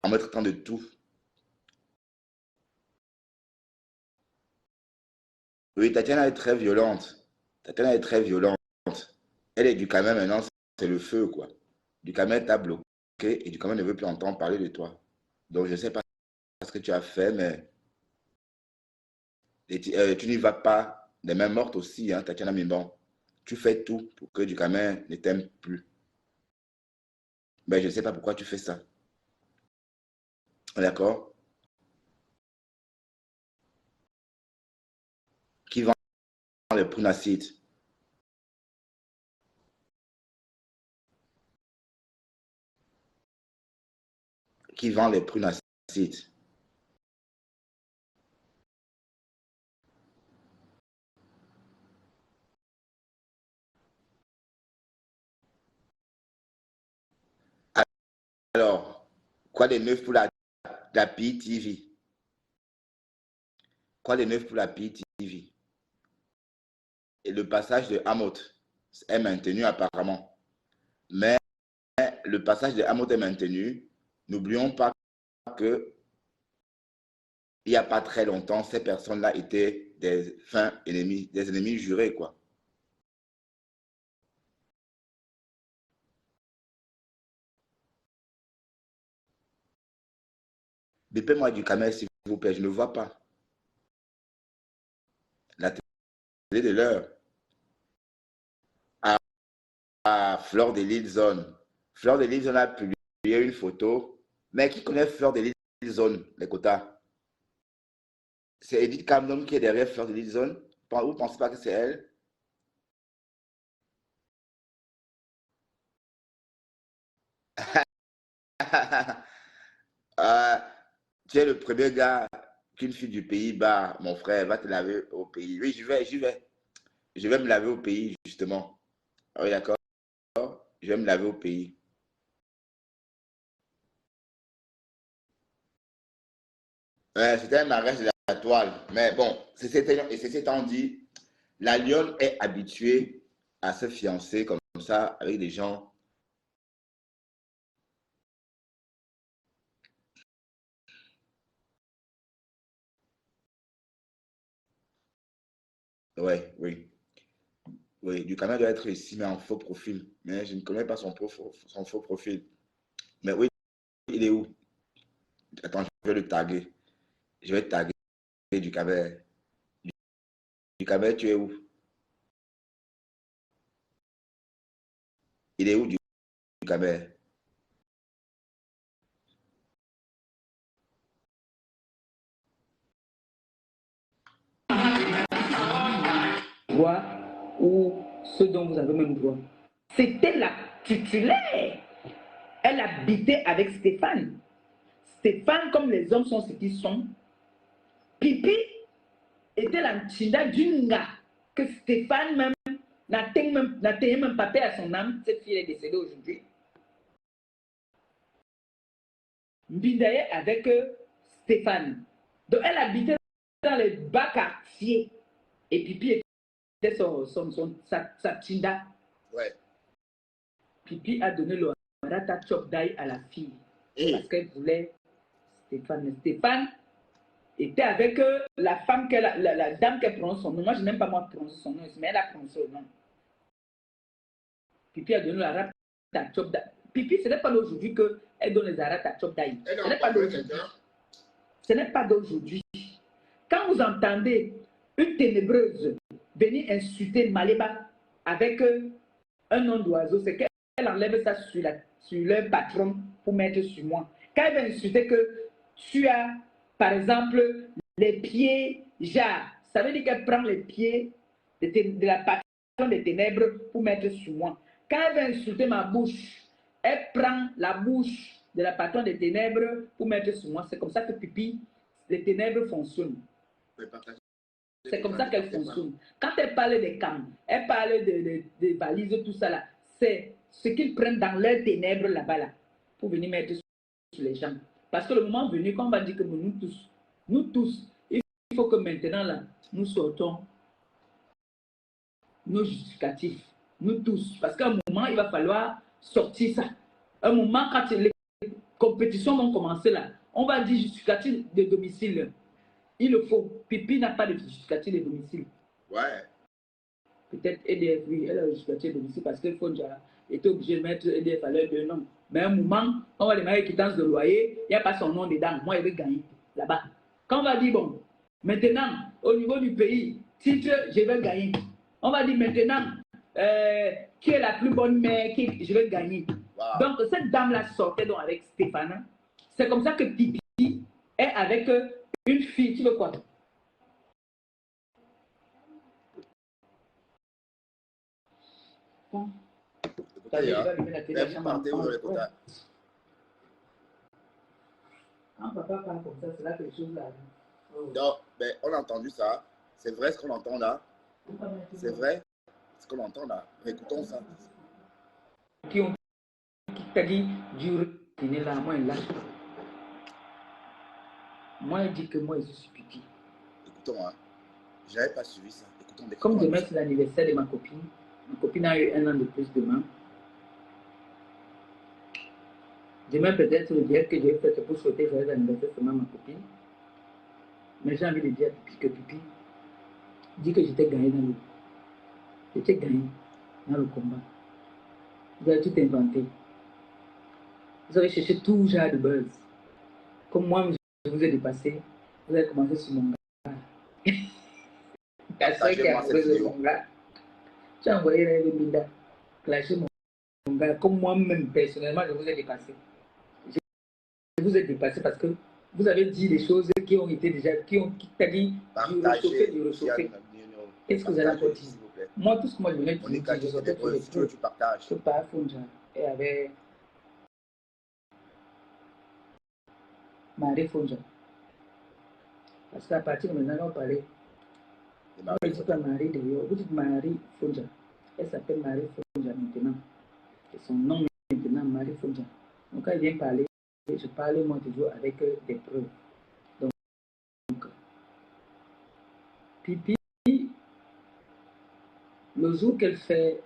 en me traitant de tout. Oui, Tatiana est très violente. Tatiana est très violente. Elle est Ducamel maintenant, c'est le feu, quoi. Ducamel t'a bloqué et Ducamel ne veut plus entendre parler de toi. Donc, je ne sais pas ce que tu as fait, mais tu n'y vas pas. Les mains mortes aussi, hein, Tatiana Mimban. Tu fais tout pour que Ducamel ne t'aime plus. Mais je ne sais pas pourquoi tu fais ça. D'accord? Qui vend les prunes acides? Qui vend les prunes acides? Alors, quoi de neuf pour la PTV? Quoi de neuf pour la PTV? Et le passage de Hamot est maintenu apparemment. Mais le passage de Hamot est maintenu. N'oublions pas que il n'y a pas très longtemps, ces personnes-là étaient des fins ennemis, des ennemis jurés, quoi. Dépêchez-moi du caméra, s'il vous plaît, je ne vois pas. La télé de l'heure. À Fleur de l'île Zone. Fleur de l'île Zone a publié une photo. Mais qui connaît Fleur de l'île Zone, les quotas? C'est Edith Camden qui est derrière Fleur de l'île Zone. Vous ne pensez pas que c'est elle? Tu es le premier gars qu'une fille du pays, bah, mon frère, va te laver au pays. Oui, j'y vais. Je vais me laver au pays, justement. Ah oui, d'accord. Je vais me laver au pays. Ouais, c'était un mariage de la toile. Mais bon, ceci étant dit, la lionne est habituée à se fiancer comme ça avec des gens. Ouais, oui. Oui, du canal doit être ici, mais en faux profil. Mais je ne connais pas son faux profil. Mais oui, il est où? Attends, je vais le taguer. Je vais taguer du Caber. Du Caber, tu es où? Il est où du Caber? Droit ou ceux dont vous avez même droit. C'était la titulaire. Elle habitait avec Stéphane. Stéphane, comme les hommes sont ce qu'ils sont, Pipi était la chinda d'une gars que Stéphane même n'a même pas paix à son âme. Cette fille est décédée aujourd'hui. Mbindaye avec Stéphane. Donc elle habitait dans les bas quartiers. Et Pipi était sa chinda. Ouais. Pipi a donné le rata chop d'ail à la fille. Parce qu'elle voulait Stéphane. Stéphane était avec la femme, la dame qui prononce son nom. Moi, je n'aime pas moi prononcer son nom, mais elle a prononcé son nom. Pipi a donné le rata chop d'ail. Pipi, ce n'est pas d'aujourd'hui qu'elle donne les rata chop d'ail. Ce n'est pas d'aujourd'hui. Ce n'est pas d'aujourd'hui. Quand vous entendez une ténébreuse venir insulter Maléba avec un nom d'oiseau, c'est qu'elle enlève ça sur sur leur patron pour mettre sur moi. Quand elle va insulter que tu as, par exemple, les pieds jarres, ça veut dire qu'elle prend les pieds de la patronne des ténèbres pour mettre sur moi. Quand elle va insulter ma bouche, elle prend la bouche de la patronne des ténèbres pour mettre sur moi. C'est comme ça que Pipi, les ténèbres fonctionnent. C'est comme ça qu'elle fonctionne. Quand elle parle des cams, elle parle de valises, tout ça là, c'est ce qu'ils prennent dans leurs ténèbres là-bas là, pour venir mettre sur les gens. Parce que le moment venu, quand on va dire que nous tous, il faut que maintenant là, nous sortons nos justificatifs. Nous tous. Parce qu'à un moment, il va falloir sortir ça. Un moment, quand les compétitions vont commencer là, on va dire justificatif de domicile. Il le faut. Pipi n'a pas de justificatif de domicile. Ouais. Peut-être EDF, oui, elle a le justificatif de domicile parce qu'il faut déjà était obligé de mettre EDF à leur deux noms. Mais à un moment, quand on va démarrer quittance de loyer, il n'y a pas son nom dedans. Moi, il veut gagner là-bas. Quand on va dire, bon, maintenant, au niveau du pays, titre, je vais gagner. On va dire maintenant, qui est la plus bonne mère, je vais gagner. Wow. Donc, cette dame-là sortait donc avec Stéphane. C'est comme ça que Pipi est avec une fille. Tu veux quoi? Bon. Écoutez, hein, mais vous partez où dans les quotas? Quand papa parle comme ça, c'est là que les choses arrivent. Oh. Non, mais on a entendu ça. C'est vrai ce qu'on entend là. C'est vrai ce qu'on entend là. Écoutons ça. Qui t'a dit dur, tu es là, moi là. Moi, il dit que moi, je suis Pipi. Écoutons, hein. Je n'avais pas suivi ça. Écoutons des Comme demain, c'est l'anniversaire de ma copine. Ma copine a eu 1 an de plus demain. Demain, peut-être, le direct que j'ai fait, c'est pour souhaiter joyeux anniversaire seulement à ma copine. Mais j'ai envie de dire à Pipi que Pipi dit que j'étais gagné dans le... J'étais gagné dans le combat. Vous avez tout inventé. Vous avez cherché tout genre de buzz. Comme moi, je vous ai dépassé. Vous avez commencé sur mon gars. Ta soeur qui a envoyé mon gars. Tu as envoyé Rêve Minda. Clasher mon gars. Comme moi-même, personnellement, je vous ai dépassé. Je vous ai dépassé parce que vous avez dit des choses qui ont été déjà, qui t'a dit du réchauffer. Qu'est-ce que vous allez encore dire? Moi, tout ce que moi je venais de dire, je sortais tous les trucs. Tu partages. Je pars à Fonja. Et avec Marie Fonja. Parce qu'à partir de maintenant, on parlait. Vous ne dites pas Marie d'ailleurs, vous dites Marie Fonja. Elle s'appelle Marie Fonja maintenant. Et son nom maintenant, Marie Fonja. Donc quand elle vient parler, je parle moi toujours avec des preuves. Donc, Pipi, le jour qu'elle fait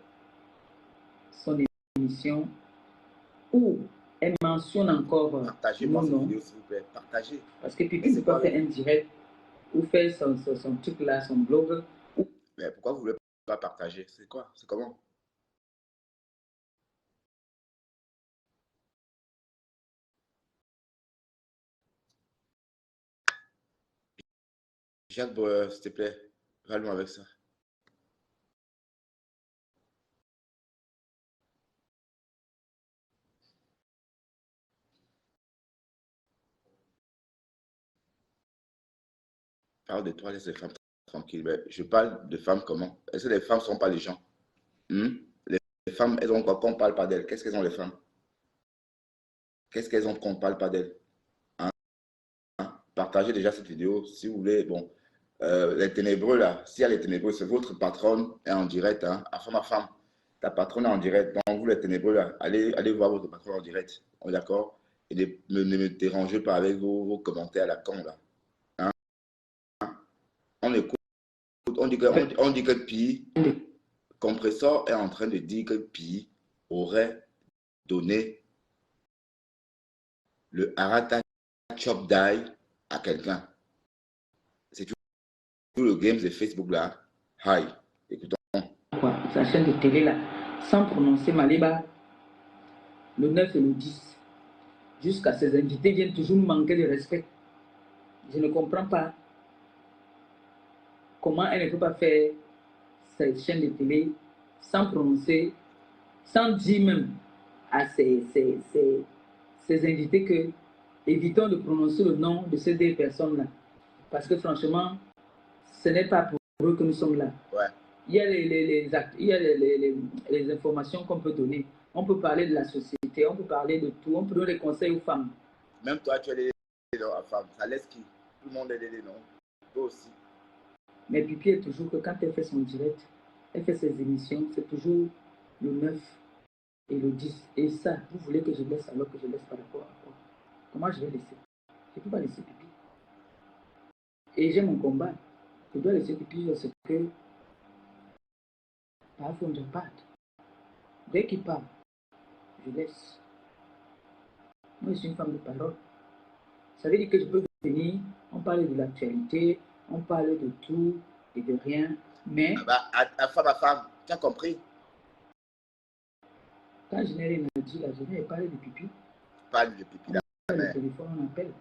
son émission, où elle mentionne encore Partagez-moi cette vidéo, s'il vous plaît. Partagez. Parce que Pipi ne peut pas faire un direct ou faire son truc là, son blog. Mais pourquoi vous ne voulez pas partager? C'est quoi? C'est comment? Jacques, s'il te plaît, va-nous avec ça. Parle de toi, laisse les femmes tranquilles. Mais je parle de femmes comment? Est-ce que les femmes ne sont pas les gens? Les femmes, elles ont quoi qu'on ne parle pas d'elles? Qu'est-ce qu'elles ont, les femmes? Qu'est-ce qu'elles ont qu'on ne parle pas d'elles? Hein? Partagez déjà cette vidéo si vous voulez. Bon, les ténébreux là, s'il y a les ténébreux, c'est votre patronne est en direct. Hein? Enfin, ma femme, ta patronne est en direct. Donc, vous les ténébreux là, allez voir votre patronne en direct. On est d'accord? Et ne me dérangez pas avec vos commentaires à la con là. Hein? On écoute, on dit que Pi, Compressor est en train de dire que Pi aurait donné le Arata Chop Die à quelqu'un. C'est tout le game de Facebook là. Hi, écoutons. Quoi, sa chaîne de télé là, sans prononcer Maliba, le 9 et le 10, jusqu'à ses invités viennent toujours nous manquer de respect. Je ne comprends pas comment elle ne peut pas faire cette chaîne de télé sans prononcer, sans dire même à ses invités que évitons de prononcer le nom de ces deux personnes-là. Parce que franchement, ce n'est pas pour eux que nous sommes là. Ouais. Il y a les informations qu'on peut donner. On peut parler de la société, on peut parler de tout, on peut donner des conseils aux femmes. Même toi, tu as les à femme. Ça laisse qui? Tout le monde est des noms. Toi aussi. Mais Pipi est toujours que quand elle fait son direct, elle fait ses émissions, c'est toujours le 9 et le 10. Et ça, vous voulez que je laisse alors que je laisse par rapport à quoi? Comment je vais laisser? Je ne peux pas laisser Pipi. Et j'ai mon combat. Je dois laisser Pipi parce que parfois on ne pas. Dès qu'il parle, je laisse. Moi, je suis une femme de parole. Ça veut dire que je peux venir, on parle de l'actualité, on parle de tout et de rien, mais... À femme, tu as compris? Quand je n'ai rien à dire, je n'ai parlé de Pipi. Parle de Pipi là. Le téléphone, on appelle.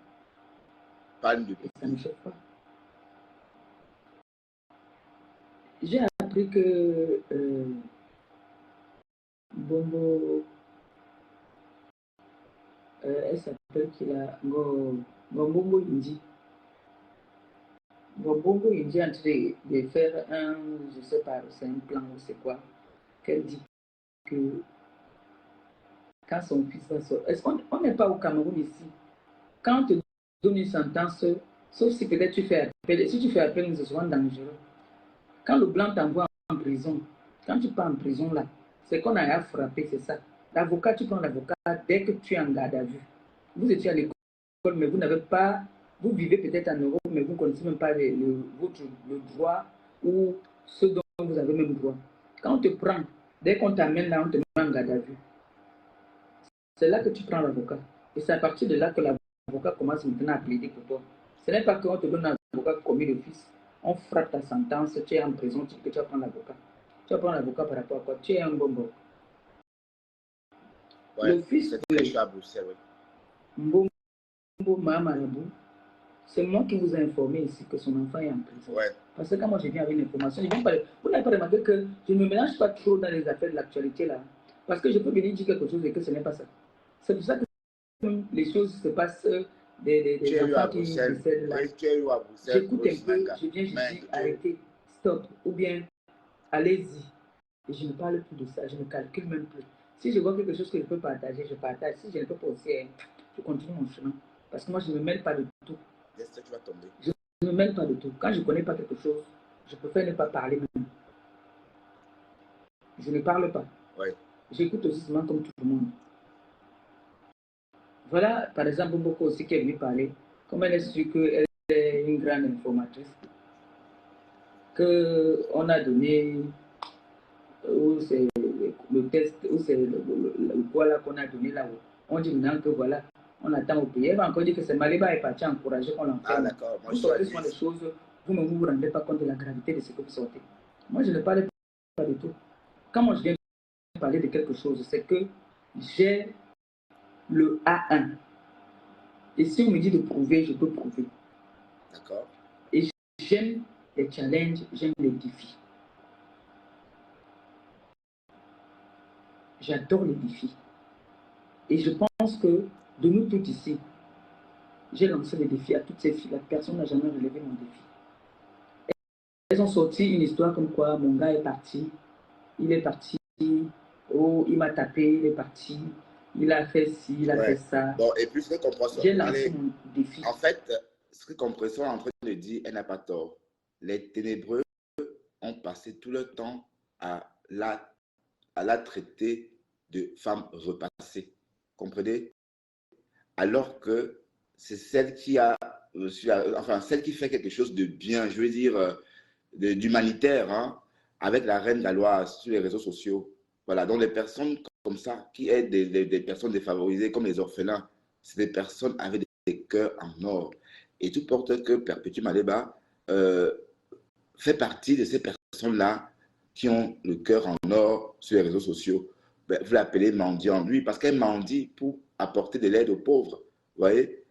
Parle de Pipi. Ça ne me choque pas. J'ai appris que Bombo, elle s'appelle Ngombongo Indi. Ngombongo Indi est en train de faire un, je ne sais pas, c'est un plan ou c'est quoi, qu'elle dit que quand son fils va sortir, on n'est pas au Cameroun ici. Quand on te donne une sentence, sauf si peut-être tu fais appel, si tu fais appel, c'est souvent dangereux. Quand le blanc t'envoie en prison, quand tu pars en prison là, c'est qu'on a à frapper, c'est ça. L'avocat, tu prends l'avocat dès que tu es en garde à vue. Vous étiez à l'école, mais vous n'avez pas, vous vivez peut-être en Europe, mais vous ne connaissez même pas le droit ou ce dont vous avez même droit. Quand on te prend, dès qu'on t'amène là, on te met en garde à vue. C'est là que tu prends l'avocat. Et c'est à partir de là que l'avocat commence maintenant à plaider pour toi. Ce n'est pas qu'on te donne un avocat commis d'office. On frappe ta sentence, tu es en prison, tu vas prendre l'avocat. Tu vas prendre l'avocat par rapport à quoi? Tu es un bonbon. Ouais, le fils c'est très chaud à Bruxelles, oui. Mbombo Mahamalabou, c'est moi qui vous ai informé ici que son enfant est en prison. Ouais. Parce que quand moi je viens avec l'information, vous n'avez pas remarqué que je ne me mélange pas trop dans les affaires de l'actualité là. Parce que je peux venir dire quelque chose et que ce n'est pas ça. C'est pour ça que les choses se passent, des enfants qui décèdent là. J'écoute un peu, je viens, je dis arrêtez, stop, ou bien allez-y. Et je ne parle plus de ça, je ne calcule même plus. Si je vois quelque chose que je peux partager, je partage. Si je ne peux pas aussi, je continue mon chemin. Parce que moi, je ne me mêle pas de tout. Je ne me mêle pas de tout. Quand je ne connais pas quelque chose, je préfère ne pas parler même. Je ne parle pas. Ouais. J'écoute aussi seulement comme tout le monde. Voilà, par exemple, beaucoup aussi qui est venu parler. Comme elle est sûre qu'elle est une grande informatrice, qu'on a donné, où c'est le test, où c'est le quoi là qu'on a donné là-haut. On dit maintenant que voilà, on attend au pays. Elle va encore dire que c'est Maliba est parti encourager qu'on l'enferme. Ah d'accord. Vous sortez souvent des choses, vous ne vous rendez pas compte de la gravité de ce que vous sortez. Moi, je ne parle pas du tout. Quand moi je viens parler de quelque chose, c'est que j'ai le A1. Et si on me dit de prouver, je peux prouver. D'accord. Et j'aime les challenges, j'aime les défis. J'adore les défis. Et je pense que de nous tous ici, j'ai lancé des défis à toutes ces filles. La personne n'a jamais relevé mon défi. Elles ont sorti une histoire comme quoi mon gars est parti. Il est parti. Oh, il m'a tapé, il est parti. Il a fait ci, il a fait ça. Bon, et puis ce que Compression, j'ai lancé mon défi. En fait, ce que Compression est en train de dire, elle n'a pas tort. Les ténébreux ont passé tout le temps à la traiter de femme repassée. Comprenez? Alors que c'est celle qui a, enfin, celle qui fait quelque chose de bien, je veux dire, d'humanitaire, hein, avec la reine galloise sur les réseaux sociaux. Voilà, donc les personnes comme ça, qui aident des personnes défavorisées comme les orphelins, c'est des personnes avec des cœurs en or. Et tout porte que Perpétuelle Maleba fait partie de ces personnes-là qui ont le cœur en or sur les réseaux sociaux. Ben, vous l'appelez mendiant, lui, parce qu'elle mendie pour apporter de l'aide aux pauvres. Vous voyez,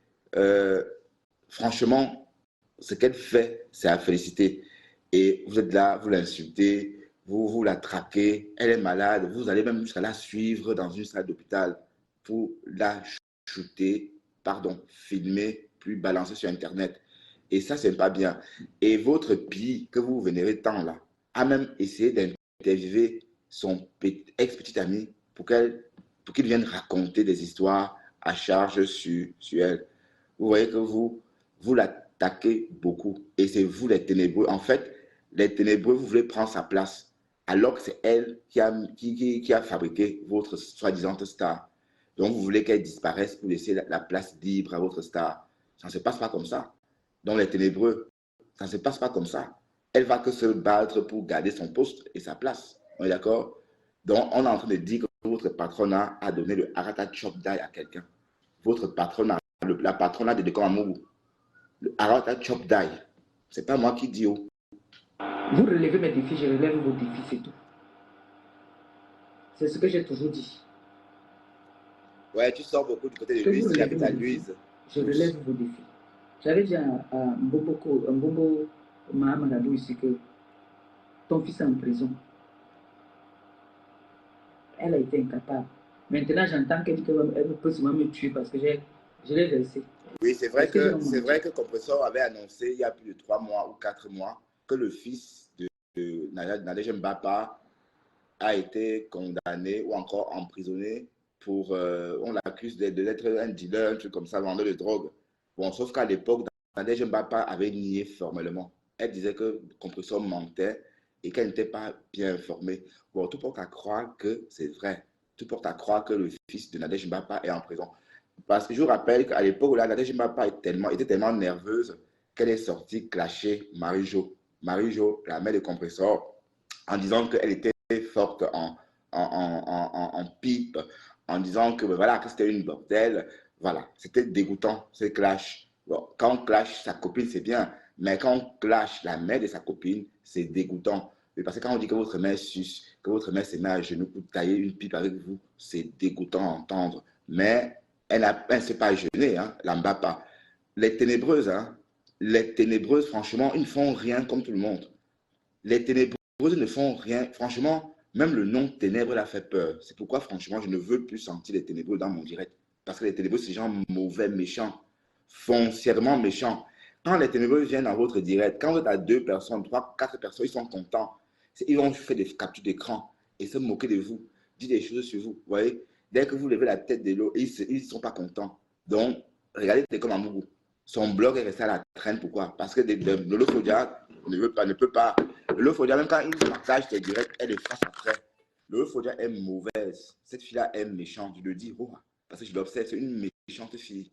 franchement, ce qu'elle fait, c'est à féliciter. Et vous êtes là, vous l'insultez, vous la traquez, elle est malade, vous allez même jusqu'à la suivre dans une salle d'hôpital pour la shooter, pardon, filmer, puis balancer sur Internet. Et ça, c'est pas bien. Et votre pire que vous vénérez tant là, a même essayé d'interviewer son ex-petite amie pour qu'il vienne raconter des histoires à charge sur elle. Vous voyez que vous l'attaquez beaucoup. Et c'est vous les ténébreux. En fait, les ténébreux, vous voulez prendre sa place. Alors que c'est elle qui a fabriqué votre soi-disant star. Donc, vous voulez qu'elle disparaisse pour laisser la place libre à votre star. Ça ne se passe pas comme ça. Donc, les ténébreux, ça ne se passe pas comme ça. Elle va que se battre pour garder son poste et sa place. On est d'accord? Donc, on est en train de dire que votre patronat a donné le Arata Chop Die à quelqu'un. Votre patronat, la patronat de Dekon Amourou, le Arata Chop Die. C'est pas moi qui dis. Oh. Vous relevez mes défis, je relève vos défis, c'est tout. C'est ce que j'ai toujours dit. Ouais, tu sors beaucoup du côté de Louise, qui habite à Louise. Je relève vos défis. J'avais dit à Mbombo Mahamadou ici que ton fils est en prison. Elle a été incapable. Maintenant, j'entends qu'elle peut seulement me tuer parce que je l'ai versé. Oui, c'est vrai que Compressor avait annoncé il y a plus de 3 mois ou 4 mois que le fils de Nadège Mbapa a été condamné ou encore emprisonné pour, on l'accuse d'être un dealer, un truc comme ça, vendeur de drogue. Bon, sauf qu'à l'époque, Nadège Mbapa avait nié formellement. Elle disait que Compressor mentait et qu'elle n'était pas bien informée. Bon, tout porte à croire que c'est vrai. Tout porte à croire que le fils de Nadège Mbapa est en prison. Parce que je vous rappelle qu'à l'époque, Nadège Mbapa était tellement nerveuse qu'elle est sortie clasher Marie-Jo. Marie-Jo, la mère de Compressor, en disant qu'elle était forte en pipe, en disant que, voilà, que c'était une bordelle. Voilà, c'était dégoûtant, ce clash. Bon, quand on clash sa copine, c'est bien, mais quand on clash la mère de sa copine, c'est dégoûtant. Parce que quand on dit que votre mère suce, que votre mère se met à genoux pour tailler une pipe avec vous, c'est dégoûtant à entendre. Mais elle ne s'est pas gênée, hein, la Mbapa. Les ténébreuses, franchement, ils ne font rien comme tout le monde. Les ténébreuses ne font rien. Franchement, même le nom ténèbres l'a fait peur. C'est pourquoi, franchement, je ne veux plus sentir les ténébreux dans mon direct. Parce que les ténébreux, c'est des gens mauvais, méchants, foncièrement méchants. Quand les ténébreux viennent dans votre direct, quand vous êtes à 2 personnes, 3, 4 personnes, ils sont contents. Ils vont faire des captures d'écran et se moquer de vous, dire des choses sur vous. Vous voyez, dès que vous levez la tête de l'eau, ils ne sont pas contents. Donc, regardez, c'est comme Amourou. Son blog est resté à la traîne. Pourquoi? Parce que Lolo Fodia ne peut pas. Lolo Fodia, même quand il partage ses directs, elle efface après. Lolo Fodia est mauvaise. Cette fille-là est méchante. Je le dis, oh, parce que je l'observe, c'est une méchante fille.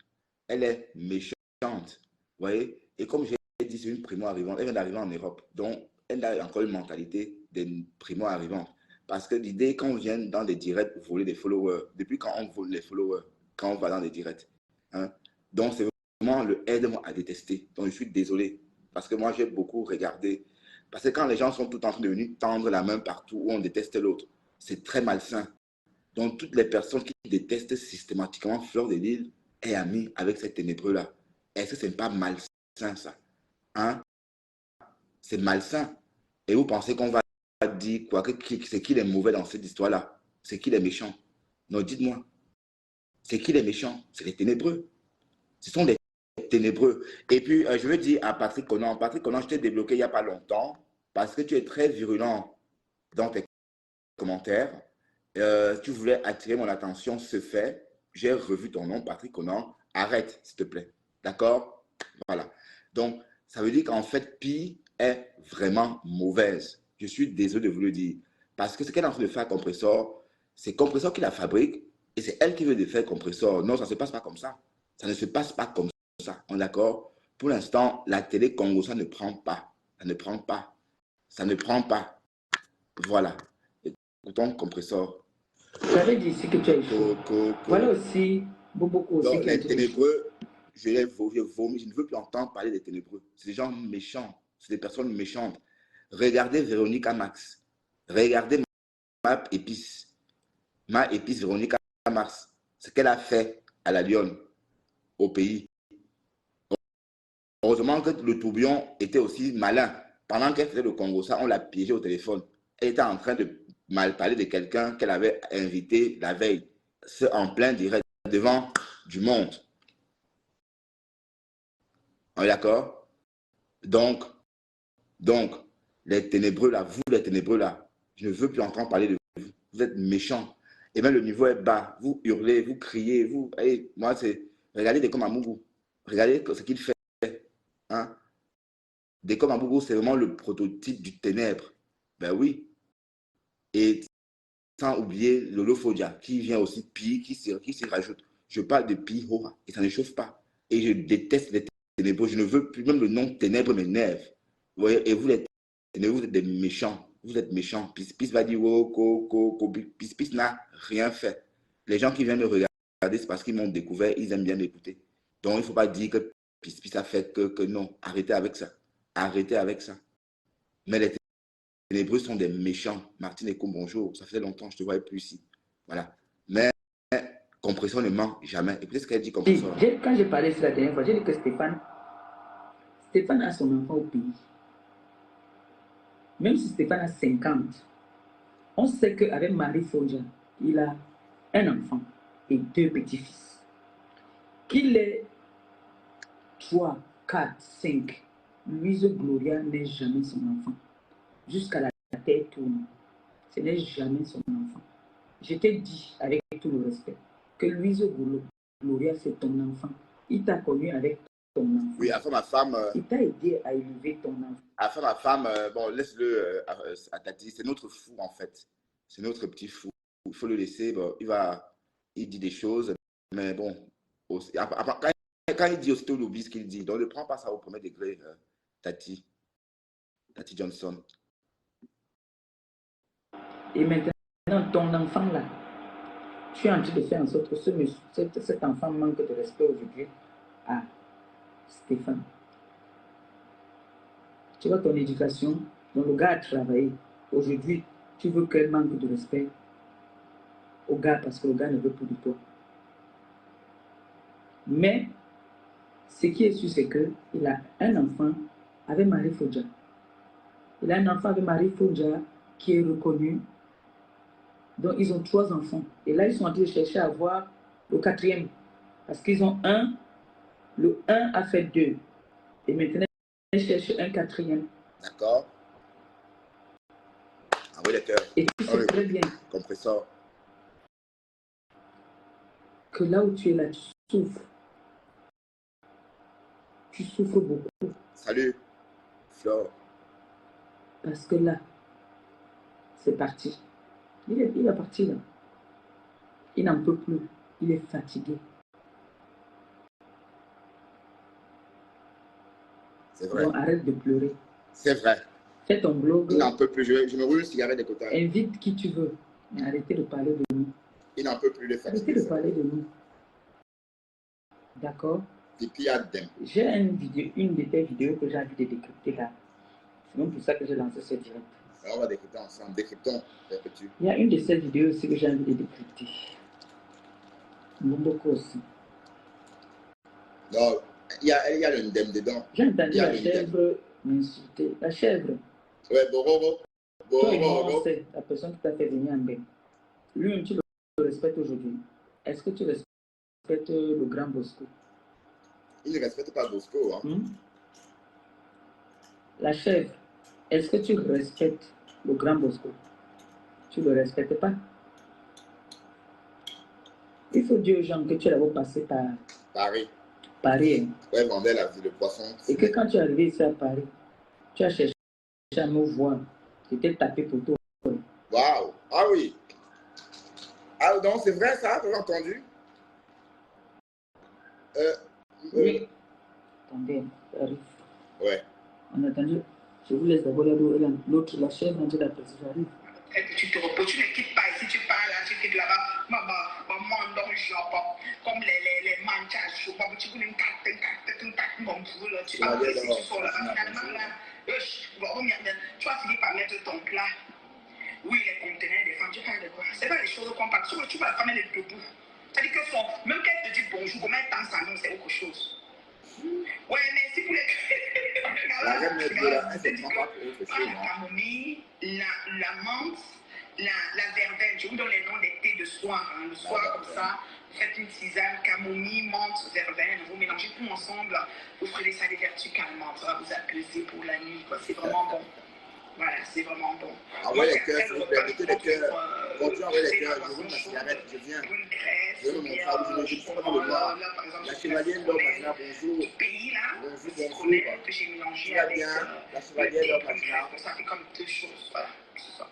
Elle est méchante. Vous voyez? Et comme j'ai dit, c'est une primo-arrivante. Elle vient d'arriver en Europe. Donc, elle a encore une mentalité d'une primo-arrivante. Parce que l'idée, qu'on vienne dans des directs pour voler des followers, depuis quand on vole les followers, quand on va dans des directs. Hein? Donc, c'est vraiment le aide-moi à détester. Donc, je suis désolé. Parce que moi, j'ai beaucoup regardé. Parce que quand les gens sont tout en train de venir tendre la main partout où on déteste l'autre, c'est très malsain. Donc, toutes les personnes qui détestent systématiquement Fleur de Lille est amie avec ces ténébreux-là. Est-ce que ce n'est pas malsain, ça? Hein? C'est malsain. Et vous pensez qu'on va dire quoi? C'est qui les mauvais dans cette histoire-là? C'est qui les méchants? Non, dites-moi. C'est qui les méchants? C'est les ténébreux. Ce sont les ténébreux. Et puis, je veux dire à Patrick Conan, je t'ai débloqué il n'y a pas longtemps parce que tu es très virulent dans tes commentaires. Tu voulais attirer mon attention, ce fait. J'ai revu ton nom, Patrick Conan. Arrête, s'il te plaît. D'accord? Voilà. Donc, ça veut dire qu'en fait, Pi est vraiment mauvaise. Je suis désolé de vous le dire. Parce que ce qu'elle est en train de faire Compressor, c'est Compressor qui la fabrique et c'est elle qui veut faire Compressor. Non, ça ne se passe pas comme ça. Ça ne se passe pas comme ça. On est d'accord? Pour l'instant, la télé Congo, ça ne prend pas. Ça ne prend pas. Ça ne prend pas. Voilà. Écoutons Compressor. J'avais dit ici que tu as échoué. Voilà aussi, beaucoup aussi. Donc, les ténébreux, je les vomis. Je ne veux plus entendre parler des ténébreux. C'est des gens méchants. C'est des personnes méchantes. Regardez Véronique Max. Regardez Ma Épice. Ma Épice, Véronique Max. Ce qu'elle a fait à la Lyon, au pays. Heureusement que le tourbillon était aussi malin. Pendant qu'elle faisait le Congo, ça, on l'a piégé au téléphone. Elle était en train de mal parler de quelqu'un qu'elle avait invité la veille. C'est en plein direct, devant du monde. On est d'accord? Donc, les ténébreux là, vous les ténébreux là, je ne veux plus entendre parler de vous. Vous êtes méchants. Et même le niveau est bas. Vous hurlez, vous criez, vous. Hey, moi, c'est. Regardez Dekom Amougou. Regardez ce qu'il fait. Hein? Dekom Amougou, c'est vraiment le prototype du ténèbre. Ben oui. Et sans oublier Lolo Fodia, qui vient aussi pire, qui s'y rajoute. Je parle de pire, et ça ne chauffe pas. Et je déteste les ténébreux. Je ne veux plus, même le nom ténèbres m'énerve. Vous voyez, et vous, les ténébreux, vous êtes des méchants. Vous êtes méchants. Pis va dire, oh, Pis n'a rien fait. Les gens qui viennent me regarder, c'est parce qu'ils m'ont découvert, ils aiment bien m'écouter. Donc, il ne faut pas dire que Pis a fait que non. Arrêtez avec ça. Arrêtez avec ça. Mais les ténébreux sont des méchants. Martine Eko, bonjour. Ça fait longtemps que je ne te voyais plus ici. Voilà. Mais compression ne ment jamais. Et peut-être ce qu'elle dit compression. Quand j'ai parlé sur la dernière fois, j'ai dit que Stéphane a son enfant au pays. Même si Stéphane a 50, on sait qu'avec Marie Fodia, il a un enfant et 2 petits-fils. Qu'il ait 3, 4, 5, Louise Gloria n'est jamais son enfant. Jusqu'à la terre tourne. Ce n'est jamais son enfant. Je t'ai dit, avec tout le respect, que Louise Gloria, c'est ton enfant. Il t'a connu avec ton enfant. Oui, après ma femme. Il t'a aidé à élever ton enfant. Après ma femme, bon, laisse-le à Tati. C'est notre fou, en fait. C'est notre petit fou. Il faut le laisser. Bon, il dit des choses, mais bon. Aussi, quand il dit aussitôt, il oublie ce qu'il dit. Donc, ne prends pas ça au premier degré, Tati. Tati Johnson. Et maintenant, ton enfant là, tu es en train de faire en sorte que cet enfant manque de respect aujourd'hui à Stéphane. Tu vois ton éducation, dont le gars a travaillé. Aujourd'hui, tu veux qu'elle manque de respect au gars parce que le gars ne veut plus de toi. Mais, ce qui est sûr, c'est qu'il a un enfant avec Marie Fodia. Il a un enfant avec Marie Fodia qui est reconnu. Donc, ils ont 3 enfants. Et là, ils sont en train de chercher à avoir le 4e. Parce qu'ils ont un. Le 1 a fait 2. Et maintenant, ils cherchent un 4e. D'accord. Ah oui, d'accord. Et tu sais très bien compresseur. Que là où tu es là, tu souffres. Tu souffres beaucoup. Salut, Flore. Parce que là, c'est parti. Il est parti là. Il n'en peut plus. Il est fatigué. C'est vrai. Donc arrête de pleurer. C'est vrai. Fais ton blog. Il n'en peut plus. Je me roule une cigarette de côté. Invite qui tu veux. Mais arrêtez de parler de nous. Il n'en peut plus le faire. Arrêtez de parler de nous. D'accord? J'ai une de tes vidéos que j'ai envie de décrypter là. C'est même pour ça que j'ai lancé ce direct. Alors on va décrypter ensemble. Décryptons. Il y a une de ces vidéos aussi que j'ai envie de décrypter. Beaucoup aussi. Non, il y a le ndem dedans. J'ai entendu la chèvre m'insulter. La chèvre. Ouais, Bororo. Toi, c'est la personne qui t'a fait venir en bain. Lui-même, tu le respectes aujourd'hui. Est-ce que tu respectes le grand Bosco? Il ne respecte pas Bosco. Hein. La chèvre, est-ce que tu respectes le grand Bosco? Tu ne le respectes pas. Il faut dire aux gens que tu es d'abord passé par Paris. Paris. Ouais, vendait le poisson. Et que quand tu es arrivé ici à Paris, tu as cherché à me voir. Tu t'es tapé pour toi. Waouh! Ah oui! Ah donc c'est vrai ça, tu as entendu? Oui. Attendez, ça arrive. Ouais. On a entendu. Je vous laisse d'abord l'autre, la chèvre, on dit la personne, j'arrive. Tu te reposes, tu ne quittes pas ici, tu pars là, tu quittes là-bas, maman dans le genre, comme les manchas, tu vois, tu connais une carte, tu vas ici, tu sors là-bas, finalement là, tu vas finir par mettre ton plat. Oui, les conteneurs des femmes, tu parles de quoi? C'est pas les choses compactes, tu vas la femme elle est debout. C'est-à-dire que même qu'elle te dit bonjour, combien de temps ça nous, c'est autre chose. Ouais, merci pour les... La reine de la c'est pas autre chose. La camomille, la menthe, la verveine. Je vous donne les noms des thés de soir. Hein. Le soir, comme ça, vous faites une tisane, camomille, menthe, verveine. Vous mélangez tout ensemble. Vous prenez ça des vertus calmantes. Ça va vous apaiser pour la nuit. C'est vraiment bon. Voilà, c'est vraiment bon. Envoyez les cœurs, s'il vous plaît. Mettez les cœurs. Continuez à envoyer les cœurs. Je roule ma cigarette. Je viens. Je vais vous montrer. Je ne suis pas dans le voir. La chevalière Laure Magina, bonjour. Pays là, Bonjour, citronelle bonjour. que j'ai mélangé Tu vas avec bien? La le chevalière thé, Laure comme Magina. crème. Ça fait comme deux choses. Voilà, c'est ça.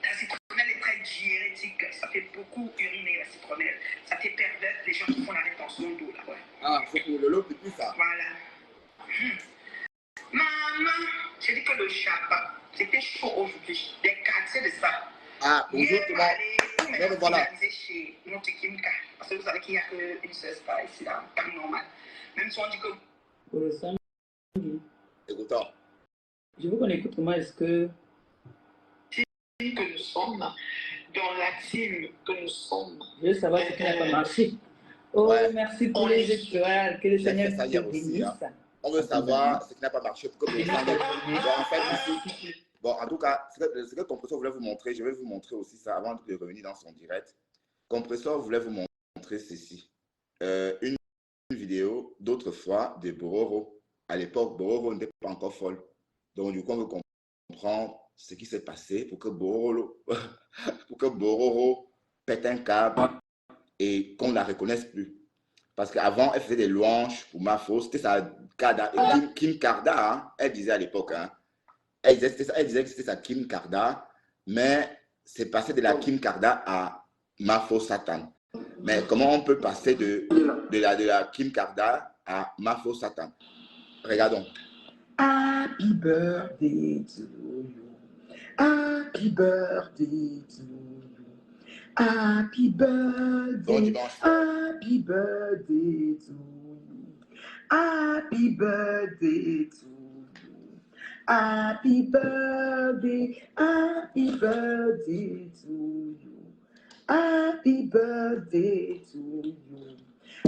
La citronnelle est très diurétique. Ça fait beaucoup uriner, la citronnelle. Ça fait pervers les gens qui font la rétention d'eau là. Ouais. Ah, c'est pour le lot depuis ça. Voilà. Maman, j'ai dit que le Japa, c'était chaud aujourd'hui. Des quartiers de ça. Ah, bonjour tout le monde. Donc voilà. Chez Montekimka. Parce que vous savez qu'il n'y a qu'une seule star ici, là, pas normal. Même si on dit que. Pour le sang, Écoutons. je veux qu'on écoute comment est-ce que nous sommes, dans la team que nous sommes. je veux savoir ce qui n'a pas marché. Oh, Ouais. merci pour les étoiles. Que le Seigneur fait ça te hier aussi, bénisse. hein. On veut savoir ce qui n'a pas marché pour que vous entendiez. Bon, en fait, ici, bon, en tout cas, ce que Compressor voulait vous montrer, je vais vous montrer aussi ça avant de revenir dans son direct. Compressor voulait vous montrer ceci. Une vidéo d'autrefois de Bororo. À l'époque, Bororo n'était pas encore folle. Donc, du coup, on veut comprendre ce qui s'est passé pour que Bororo pète un câble et qu'on ne la reconnaisse plus. Parce qu'avant, elle faisait des louanges pour Mafo. C'était sa Kim Karda, hein, elle disait à l'époque. Hein, elle disait que c'était sa Kim Karda, mais c'est passé de la Kim Karda à Mafo Satan. Mais comment on peut passer de la Kim Karda à Mafo Satan? Regardons. Happy birthday to you. Happy birthday to you. Happy Bon birthday. dimanche. Happy birthday to you. Happy birthday to you. Happy birthday. Happy birthday to you. Happy birthday to you.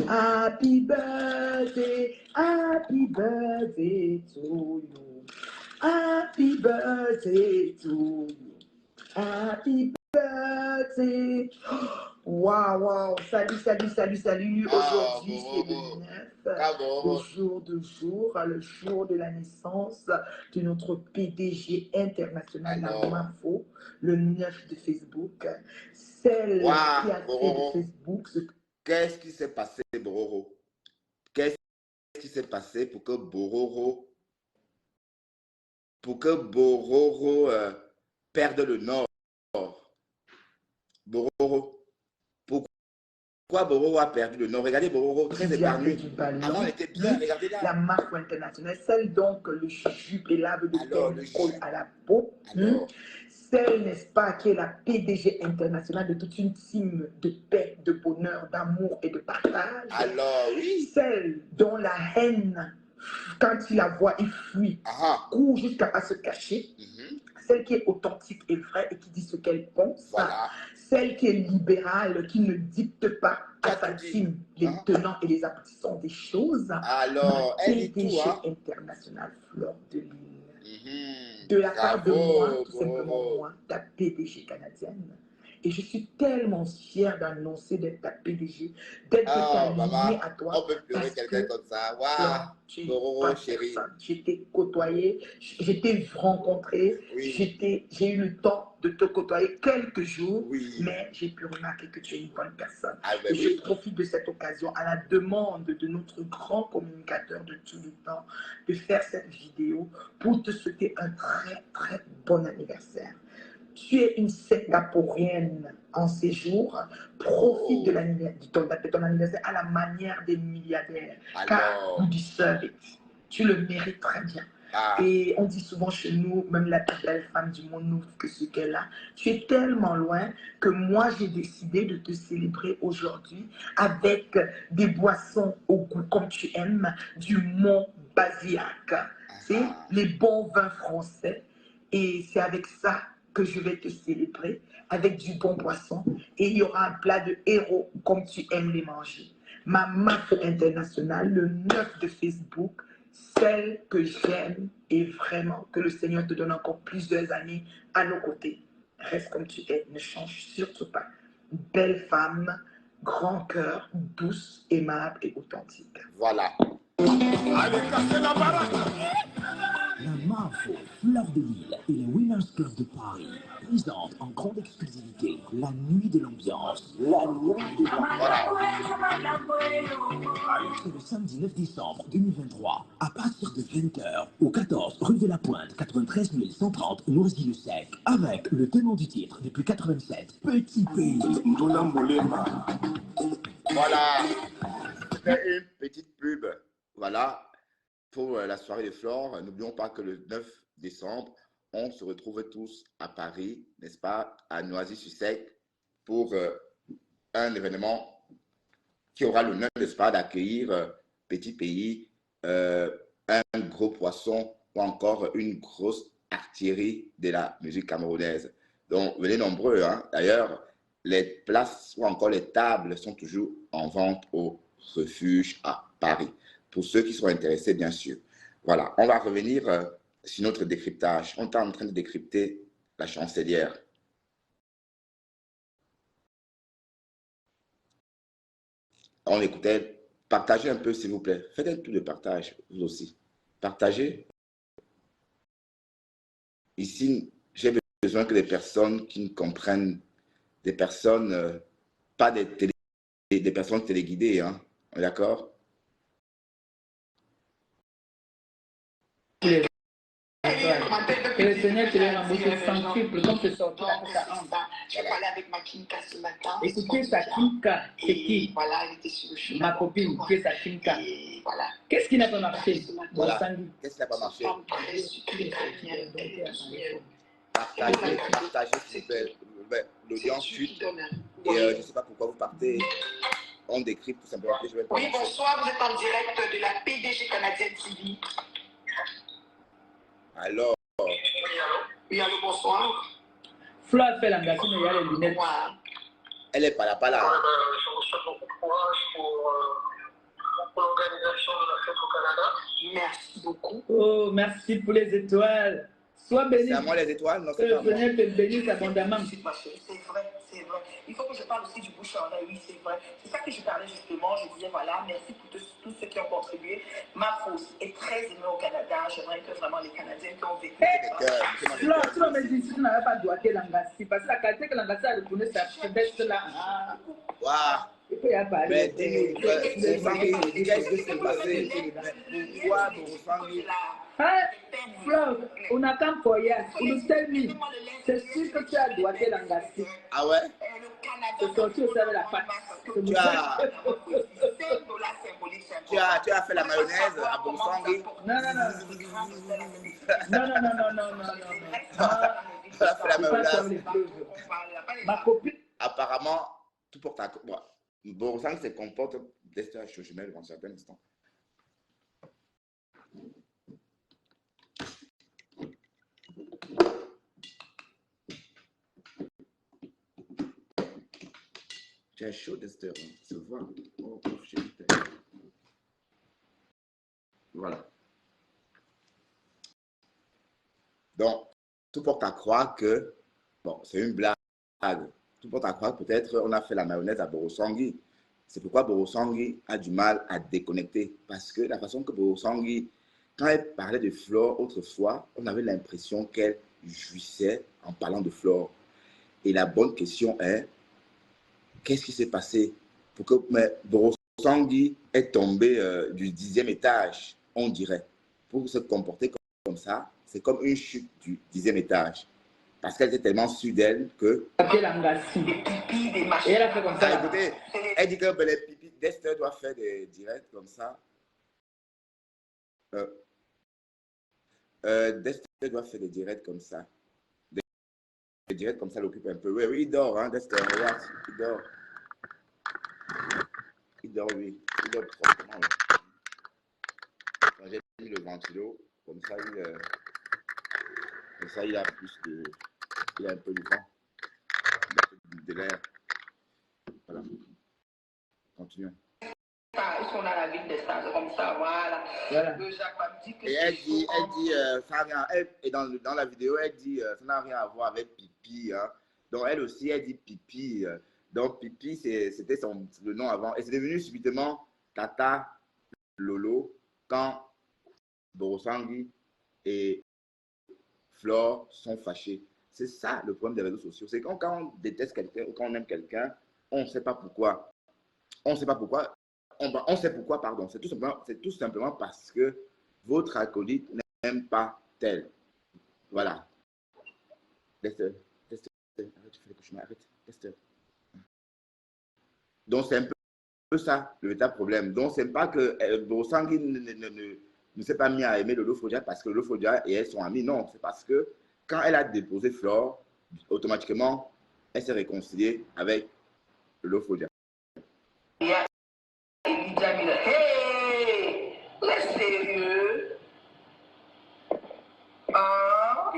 Happy birthday, happy birthday to you. Happy birthday to you. Happy birthday. Waouh, wow. Salut. Aujourd'hui, c'est le 9, le jour de la naissance de notre PDG international, la Mafo, le 9 de Facebook. Celle qui a fait de Facebook ce que Qu'est-ce qui s'est passé, Bororo? Qu'est-ce qui s'est passé pour que Bororo perde le nord? Bororo. Pourquoi Bororo a perdu le nord? Regardez Bororo, très épanoui. Avant, elle était bien, regardez là. La marque internationale, celle donc le jubilable de colle à la peau. Celle, n'est-ce pas, qui est la PDG internationale de toute une team de paix, de bonheur, d'amour et de partage. Alors, oui. Celle dont la haine, quand il la voit, il fuit, court jusqu'à pas se cacher. Celle qui est authentique et vraie et qui dit ce qu'elle pense. Voilà. Celle qui est libérale, qui ne dicte pas à sa team les tenants et les aboutissants des choses. Alors, elle dit tout, hein. Internationale Fleur de Lille. De la part de moi, tout simplement moi, ta PDG canadienne. Et je suis tellement fière d'annoncer d'être ta PDG, d'être alignée à toi. On peut pleurer quelqu'un comme ça. Waouh, Bororo, chérie. Je t'ai côtoyé, je t'ai rencontré, j'ai eu le temps de te côtoyer quelques jours, mais j'ai pu remarquer que tu es une bonne personne. Et je profite de cette occasion, à la demande de notre grand communicateur de tout le temps, de faire cette vidéo pour te souhaiter un très, très bon anniversaire. Tu es une singapourienne en séjour, profite de ton anniversaire à la manière des milliardaires, car you deserve it. Tu le mérites très bien. Et on dit souvent chez nous, même la plus belle femme du monde n'ouvre que ce qu'elle a. Tu es tellement loin que moi j'ai décidé de te célébrer aujourd'hui avec des boissons au goût comme tu aimes, du Mont Basillac. C'est les bons vins français. Et c'est avec ça que je vais te célébrer, avec du bon poisson. Et il y aura un plat de héros comme tu aimes les manger. Ma marque internationale, le 9 de Facebook, celle que j'aime et vraiment que le Seigneur te donne encore plusieurs années à nos côtés. Reste comme tu es, ne change surtout pas. Belle femme, grand cœur, douce, aimable et authentique. Voilà. Allez, cassez la baraque. La MAFO, Fleur de Lille et les Winners Club de Paris présentent en grande exclusivité la nuit de l'ambiance. La nuit de l'ambiance. C'est le samedi 9 décembre 2023 à partir de 20h au 14 rue de la Pointe, 93 130 Noisy-le-Sec avec le tenant du titre depuis 87, Petit Pays. Voilà. C'était une petite pub. Voilà. Pour la soirée des fleurs, n'oublions pas que le 9 décembre, on se retrouve tous à Paris, n'est-ce pas, à Noisy-sur-Sec, pour un événement qui aura l'honneur, n'est-ce pas, d'accueillir Petit Pays, un gros poisson ou encore une grosse artillerie de la musique camerounaise. Donc, venez nombreux, hein. D'ailleurs, les places ou encore les tables sont toujours en vente au refuge à Paris. Pour ceux qui sont intéressés, bien sûr. Voilà, on va revenir sur notre décryptage. On est en train de décrypter la chancelière. On écoutait. Partagez un peu, s'il vous plaît. Faites un tour de partage, vous aussi. Partagez. Ici, j'ai besoin que des personnes qui ne comprennent, des personnes, pas des personnes téléguidées, hein. D'accord? Et le Seigneur te les rembourse centuple, comme ce sortir après sa honte. J'ai parlé avec ma Kinka ce matin. Écoutez, sa Kinka, c'est qui? Voilà, elle était sur le chemin. Ma copine, qui est sa Kinka. Et voilà. Qu'est-ce qui n'a pas marché? Voilà. Qu'est-ce qui n'a pas marché? Partagez, s'il vous plaît. L'audience chute. Et je ne sais pas pourquoi vous partez. On décrypte tout simplement. Oui, bonsoir, vous êtes en direct de la PDG canadienne TV. Alors. Oui, allô, bonsoir. Flo a fait l'engagement, il y a les lunettes. Ouais. Elle est pas là. Je vous souhaite beaucoup de courage pour l'organisation de la fête au Canada. Merci beaucoup. Oh, merci pour les étoiles. Sois béni. C'est à moi les étoiles? Non, que c'est pas le Seigneur te bénisse abondamment. C'est vrai, c'est vrai. Il faut que je parle aussi du bouche à oreille, oui, c'est vrai. C'est ça que je parlais justement. Je disais, voilà, merci pour tous ceux qui ont contribué. Ma fausse est très aimée au Canada. J'aimerais que vraiment les Canadiens qui ont vécu. Flo, tu vas me dire si tu n'avais pas doigté l'angassi, parce que la qualité que l'angassi a retourné, c'est bête là. Waouh! Mais dis-nous, qu'est-ce qui s'est passé? Pourquoi vous ressentez? Flo, on a qu'un foyer, on nous tell me. C'est sûr que tu as doigté l'angassi. Ah ouais? C'est sorti au sein de la pâte. Tu as fait la mayonnaise à Bonsangui? Non. Tu as fait la mayonnaise. Ma copine. Apparemment, tout porte à... Bonsangui se comporte d'estin chauchemel dans certains instants. Tu as chaud d'Esther, hein, ça se voit. Oh, voilà. Donc, tout porte à croire que, bon, c'est une blague. Tout porte à croire que peut-être on a fait la mayonnaise à Borosangui. C'est pourquoi Borosangui a du mal à déconnecter. Parce que la façon que Borosangui, quand elle parlait de Flore autrefois, on avait l'impression qu'elle jouissait en parlant de Flore. Et la bonne question est, qu'est-ce qui s'est passé pour que Borosangui est tombé du 10e étage, on dirait. Pour se comporter comme ça, c'est comme une chute du 10e étage. Parce qu'elle était tellement sûre d'elle que... Et elle a fait comme ça. Ah, écoutez, elle dit que les pipis d'Esther doit faire des directs comme ça. Dexter doit faire des directs comme ça. Des directs comme ça l'occupe un peu. Oui, il dort, hein, Dexter, regarde, il dort. Il dort, oui. Il dort proprement, oui. Quand j'ai mis le ventilo, comme ça, il a plus de... Il a un peu de vent. Il a un peu de l'air. Voilà. Continuons. Il sont dans la ville des stars, c'est comme ça, voilà. Le Japon dit que et elle dit, ça n'a rien, et dans la vidéo, elle dit, ça n'a rien à voir avec Pipi. Hein. Donc, elle aussi, elle dit Pipi. Donc, Pipi, c'était le nom avant. Et c'est devenu subitement Tata Lolo quand Borosangui et Flore sont fâchés. C'est ça le problème des réseaux sociaux. C'est quand on déteste quelqu'un ou quand on aime quelqu'un, on ne sait pas pourquoi. On ne sait pas pourquoi. On sait pourquoi, pardon. C'est tout simplement parce que votre acolyte n'aime pas tel. Voilà. Tester. Arrête, tu fais les cauchemars. Arrête. Tester. Donc, c'est un peu ça, le véritable problème. Donc, c'est pas que Borosangui ne s'est pas mis à aimer Lolo Fodja parce que Lolo Fodja et elle sont amis. Non, c'est parce que quand elle a déposé Flore, automatiquement, elle s'est réconciliée avec Lolo Fodja. Hey, les sérieux.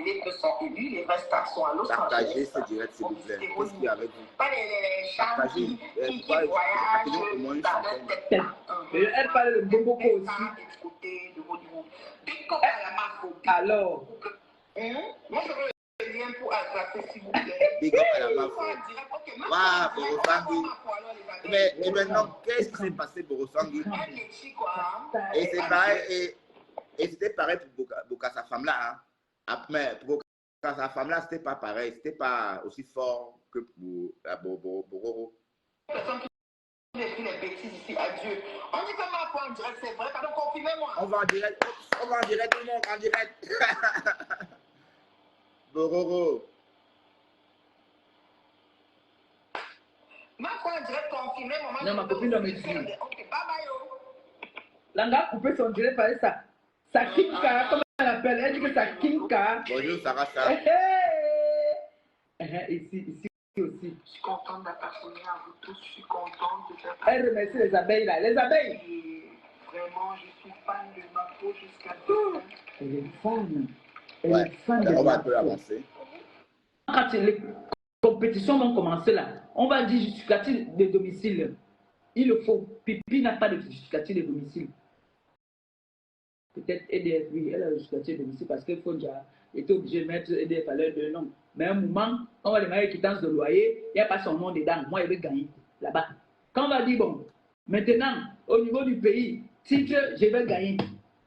Les deux sont élus, les restes sont à Los Angeles. Partagez ce direct, s'il vous plaît. Qu'est-ce qu'il y a avec vous? Pas les gens qui voyagent au moins une dans centaine. leur tête. Elle parle de Boboko aussi. Alors, moi je veux le lien pour attraper, s'il vous plaît. Big up à la Mafo. Waouh, Borosangui. Mais et maintenant, qu'est-ce qui s'est passé, Borosangui? Et c'est pareil, et c'était pareil pour Boka, sa femme là. Hein. Mais pour Boka, sa femme là, c'était pas pareil. C'était pas aussi fort que pour Bororo. J'ai pris les bêtises ici, adieu. On dit que ma foi en direct, c'est vrai, pardon, confirmez-moi. On va en direct, tout le monde en direct. Bororo. Ma foi en direct, confirmez-moi. Non, ma copine doit me dire. Ok, bye bye. Langa a coupé son direct par ça. Sa kinka, comme elle appelle, elle dit que sa kinka. Bonjour, Sarah. Ici aussi. Je suis contente d'appartenir à vous tous. Je suis contente de faire Elle remercie les abeilles là. Les abeilles. Et vraiment, je suis fan de ma peau jusqu'à Elle est fan. Elle Ouais, est fan de on va un ma peu peau. avancer. Quand les compétitions vont commencer là, on va dire justificatif de domicile. Il le faut. Pipi n'a pas de justificatif de domicile. Peut-être EDF, oui, elle a le justificatif de domicile parce qu'il faut déjà était obligé de mettre EDF à l'heure de nom. Mais à un moment, on va demander quittance de loyer, il n'y a pas son nom dedans. Moi, il veut gagner là-bas. Quand on va dire, bon, maintenant, au niveau du pays, titre, je vais gagner.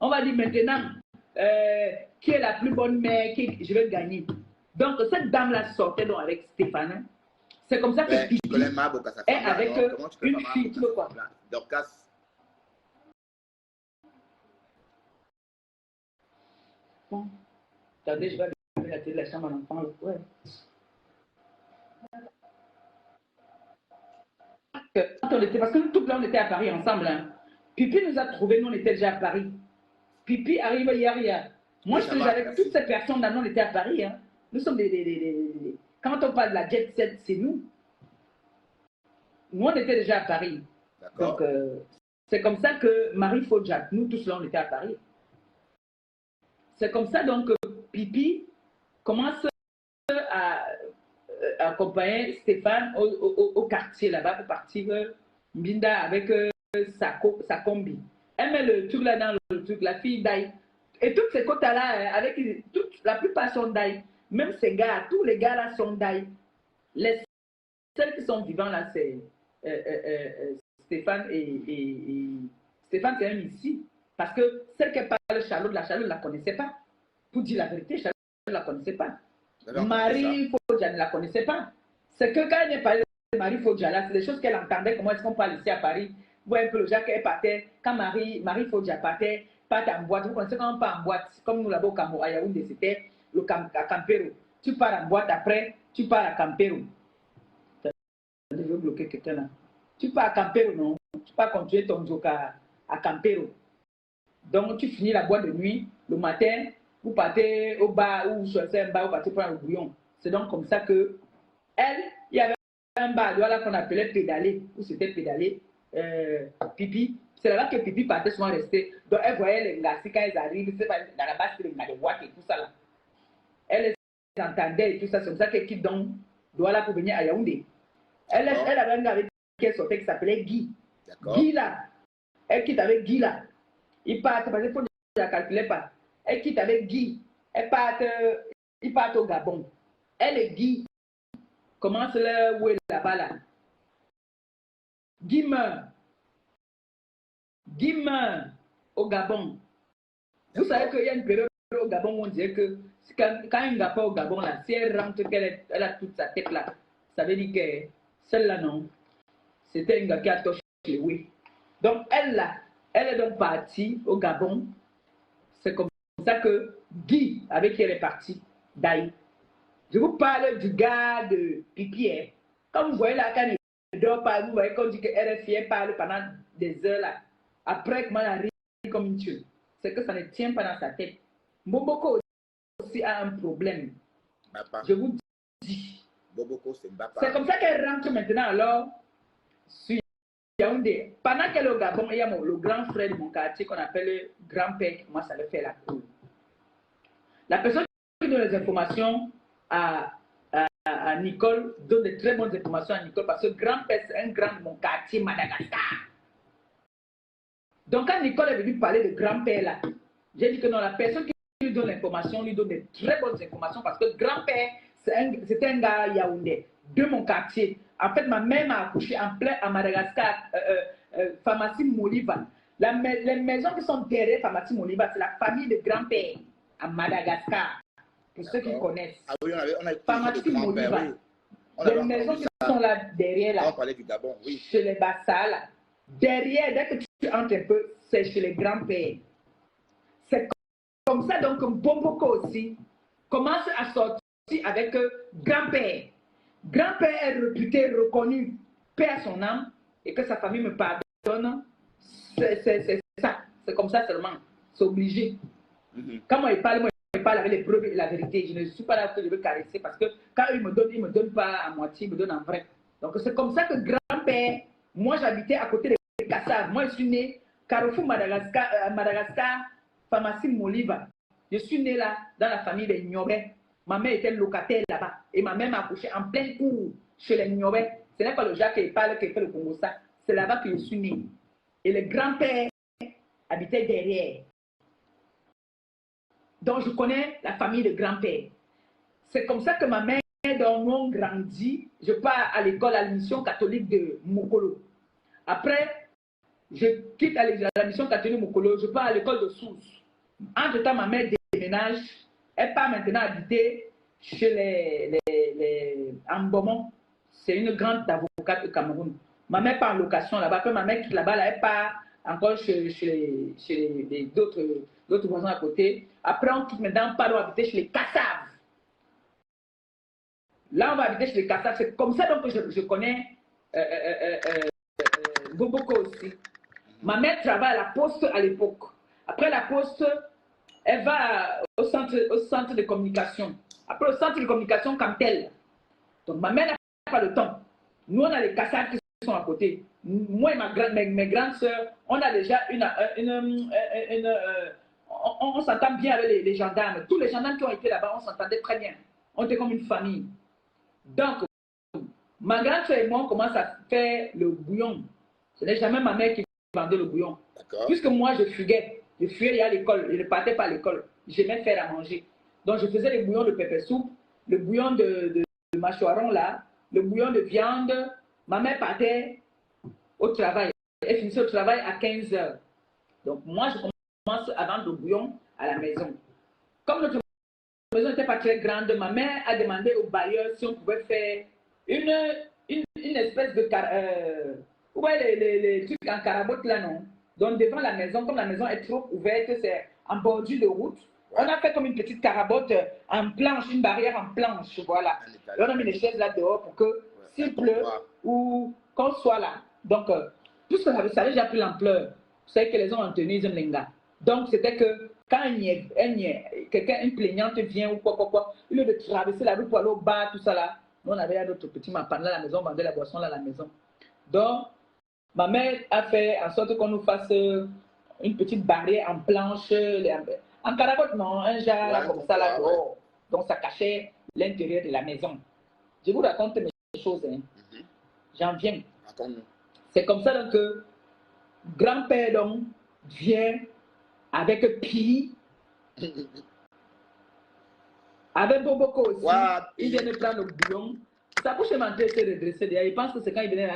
On va dire maintenant, qui est la plus bonne mère, je vais gagner. Donc, cette dame-là sortait donc avec Stéphane. C'est comme ça que Tu connais ma Boka, sa est femme, avec une fille, tu veux quoi? Dorcas. Bon. Attendez, je vais aller la télé, la chambre à l'enfant. Ouais. Quand on était, parce que nous tous là, on était à Paris ensemble. Hein. Pipi nous a trouvés, nous on était déjà à Paris. Pipi arrive hier. Moi, je suis avec toutes ces personnes là, nous on était à Paris. Hein. Nous sommes des... Quand on parle de la jet set, c'est nous. Nous, on était déjà à Paris. Donc, c'est comme ça que Marie Fodjak, nous tous là, on était à Paris. C'est comme ça donc que Pipi commence à accompagner Stéphane au quartier là-bas pour partir Mbinda avec sa combi. Elle met le truc là dans le truc, la fille d'ail. Et toutes ces quotas-là, avec la plupart sont d'ail. Même ces gars, tous les gars là sont d'ail. Les seuls qui sont vivants là, c'est Stéphane et Stéphane, c'est un ici. Parce que celle qui parle Charlotte, la Charlotte ne la connaissait pas. Pour dire la vérité, Charlotte ne la connaissait pas. Marie Fodja ne la connaissait pas. C'est que quand elle parlait de Marie Fodja, là, c'est des choses qu'elle entendait. Comment est-ce qu'on parle ici à Paris? Vous voyez un peu le genre qu'elle partait. Quand Marie Fodja partait en boîte. Vous connaissez quand on part en boîte, comme nous là-bas au Cameroun, à Yaoundé, c'était à Campero. Tu pars en boîte après, tu pars à Campero. Je vais bloquer quelqu'un là. Tu pars à Campero, non? Tu pars continuer ton joke à Campero. Donc, tu finis la boîte de nuit, le matin, vous partez au bar ou sur un bar, vous partez prendre le bouillon. C'est donc comme ça que elle, il y avait un bar là qu'on appelait pédaler, où c'était pédaler, Pipi. C'est là-bas que Pipi partait souvent rester. Donc, elle voyait les gars, quand ils arrivent, c'est pas dans la base, il y a des boîtes et tout ça là. Elle les entendait et tout ça, c'est comme ça qu'elle quitte donc Douala pour venir à Yaoundé. Elle avait un gars avec qui elle sortait qui s'appelait Guy. Guy là, Elle quitte avec Guy là. Ils partent, parce qu'il faut déjà calculer pas. Elle quitte avec Guy. Ils partent au Gabon. Elle et Guy commencent leur way là-bas là. Guy meurt. Guy meurt au Gabon. Vous savez qu'il y a une période au Gabon où on dirait que quand elle n'a pas au Gabon là, si elle rentre, elle a toute sa tête là, ça veut dire que celle-là non, c'était un gars qui a touché le oui. Donc elle là, elle est donc partie au Gabon. C'est comme ça que Guy, avec qui elle est partie, d'ailleurs. Je vous parle du gars de Pipi. Hein. Quand vous voyez là, quand il ne dort pas, vous voyez qu'on dit que RFI parle pendant des heures là. Après, comment elle arrive comme une tue. C'est que ça ne tient pas dans sa tête. Mboboko aussi a un problème. Je vous dis. C'est comme ça qu'elle rentre maintenant alors sur Yaoundé. Pendant qu'elle est au Gabon, il y a le grand frère de mon quartier qu'on appelle le grand-père qui commence à le faire la cour. La personne qui donne les informations à Nicole donne de très bonnes informations à Nicole parce que grand-père c'est un grand de mon quartier, Madagascar. Donc quand Nicole est venue parler de grand-père là, j'ai dit que non, la personne qui lui donne l'information lui donne de très bonnes informations parce que grand-père c'était un gars Yaoundé de mon quartier. En fait, ma mère m'a accouché en plein à Madagascar, pharmacie Moliva. Les maisons qui sont derrière pharmacie Moliva, c'est la famille de grand-père à Madagascar. Pour ceux qui connaissent. Ah oui, on a pharmacie Moliva. Oui. Les maisons qui sont là derrière, là, on parlait du Gabon, oui. chez les Bassas, là. Derrière, dès que tu entres un peu, c'est chez les grands-pères. C'est comme ça, donc, Bomboko aussi commence à sortir avec grand-père. Grand-père est réputé, reconnu, paix à son âme, et que sa famille me pardonne. C'est ça. C'est comme ça seulement. C'est obligé. Quand moi, il parle avec les preuves et la vérité. Je ne suis pas là que je veux caresser parce que quand il me donne pas à moitié, il me donne en vrai. Donc c'est comme ça que grand-père, moi j'habitais à côté de Kassav. Moi je suis né Carrefour Madagascar, pharmacie Moliva. Je suis né là dans la famille des Niobé. Ma mère était locataire là-bas et ma mère m'a accouché en plein cours chez les Niobé. Ce n'est pas le Jacques qui parle qui fait le Congo ça. C'est là-bas que je suis né. Et le grand-père habitait derrière. Donc, je connais la famille de grand-père. C'est comme ça que ma mère, dans mon grandi, je pars à l'école, à la mission catholique de Mokolo. Après, je quitte la mission catholique de Mokolo, je pars à l'école de Sousse. Entre-temps, ma mère déménage. Elle part maintenant habiter chez les Ambomon. C'est une grande avocate au Cameroun. Ma mère part en location là-bas. Après, ma mère quitte là-bas, là, elle part encore chez d'autres voisins à côté. Après, on quitte maintenant, on part habiter chez les Kassav. Là, on va habiter chez les Kassav. C'est comme ça donc, que je connais Boboko aussi. Ma mère travaille à la poste à l'époque. Après la poste, elle va au centre de communication. Après, au centre de communication, Camtel. Donc, ma mère n'a pas le temps. Nous, on a les Kassav qui sont à côté. Moi et mes grandes sœurs, on a déjà on s'entend bien avec les gendarmes. Tous les gendarmes qui ont été là-bas, on s'entendait très bien. On était comme une famille. Donc, ma grande sœur et moi, on commence à faire le bouillon. Ce n'est jamais ma mère qui vendait le bouillon. Puisque moi, je fuyais à l'école. Je ne partais pas à l'école. J'aimais faire à manger. Donc, je faisais les bouillons de pépé soupe, le bouillon de mâchoiron là, le bouillon de viande. Ma mère partait au travail. Elle finissait au travail à 15 h. Donc, moi, je commence à vendre le bouillon à la maison. Comme notre maison n'était pas très grande, ma mère a demandé au bailleur si on pouvait faire une espèce de... les trucs en carabote là, non? Donc, devant la maison, comme la maison est trop ouverte, c'est en bordure de route. On a fait comme une petite carabote en planche, une barrière en planche, voilà. Et on a mis les chaises là dehors pour que s'il pleut ou qu'on soit là. Donc, puisque ça avait déjà pris l'ampleur, vous savez que les gens ont tenu, ils aiment les gars. Donc, c'était que quand une plaignante vient ou quoi, au lieu de traverser la rue pour aller au bar, tout ça là, nous on avait là notre petit mapan là à la maison, on vendait la boisson là à la maison. Donc, ma mère a fait en sorte qu'on nous fasse une petite barrière en planche, en carabote, non, un genre là, comme ça là dehors. Donc, ça cachait l'intérieur de la maison. Je vous raconte mes choses, hein. J'en viens. C'est comme ça donc, que Grand-père donc vient avec Pi, avec Boboko aussi. Il vient de prendre le bouillon. Sa bouche est mentée, s'est redressée. Il pense que c'est quand il venait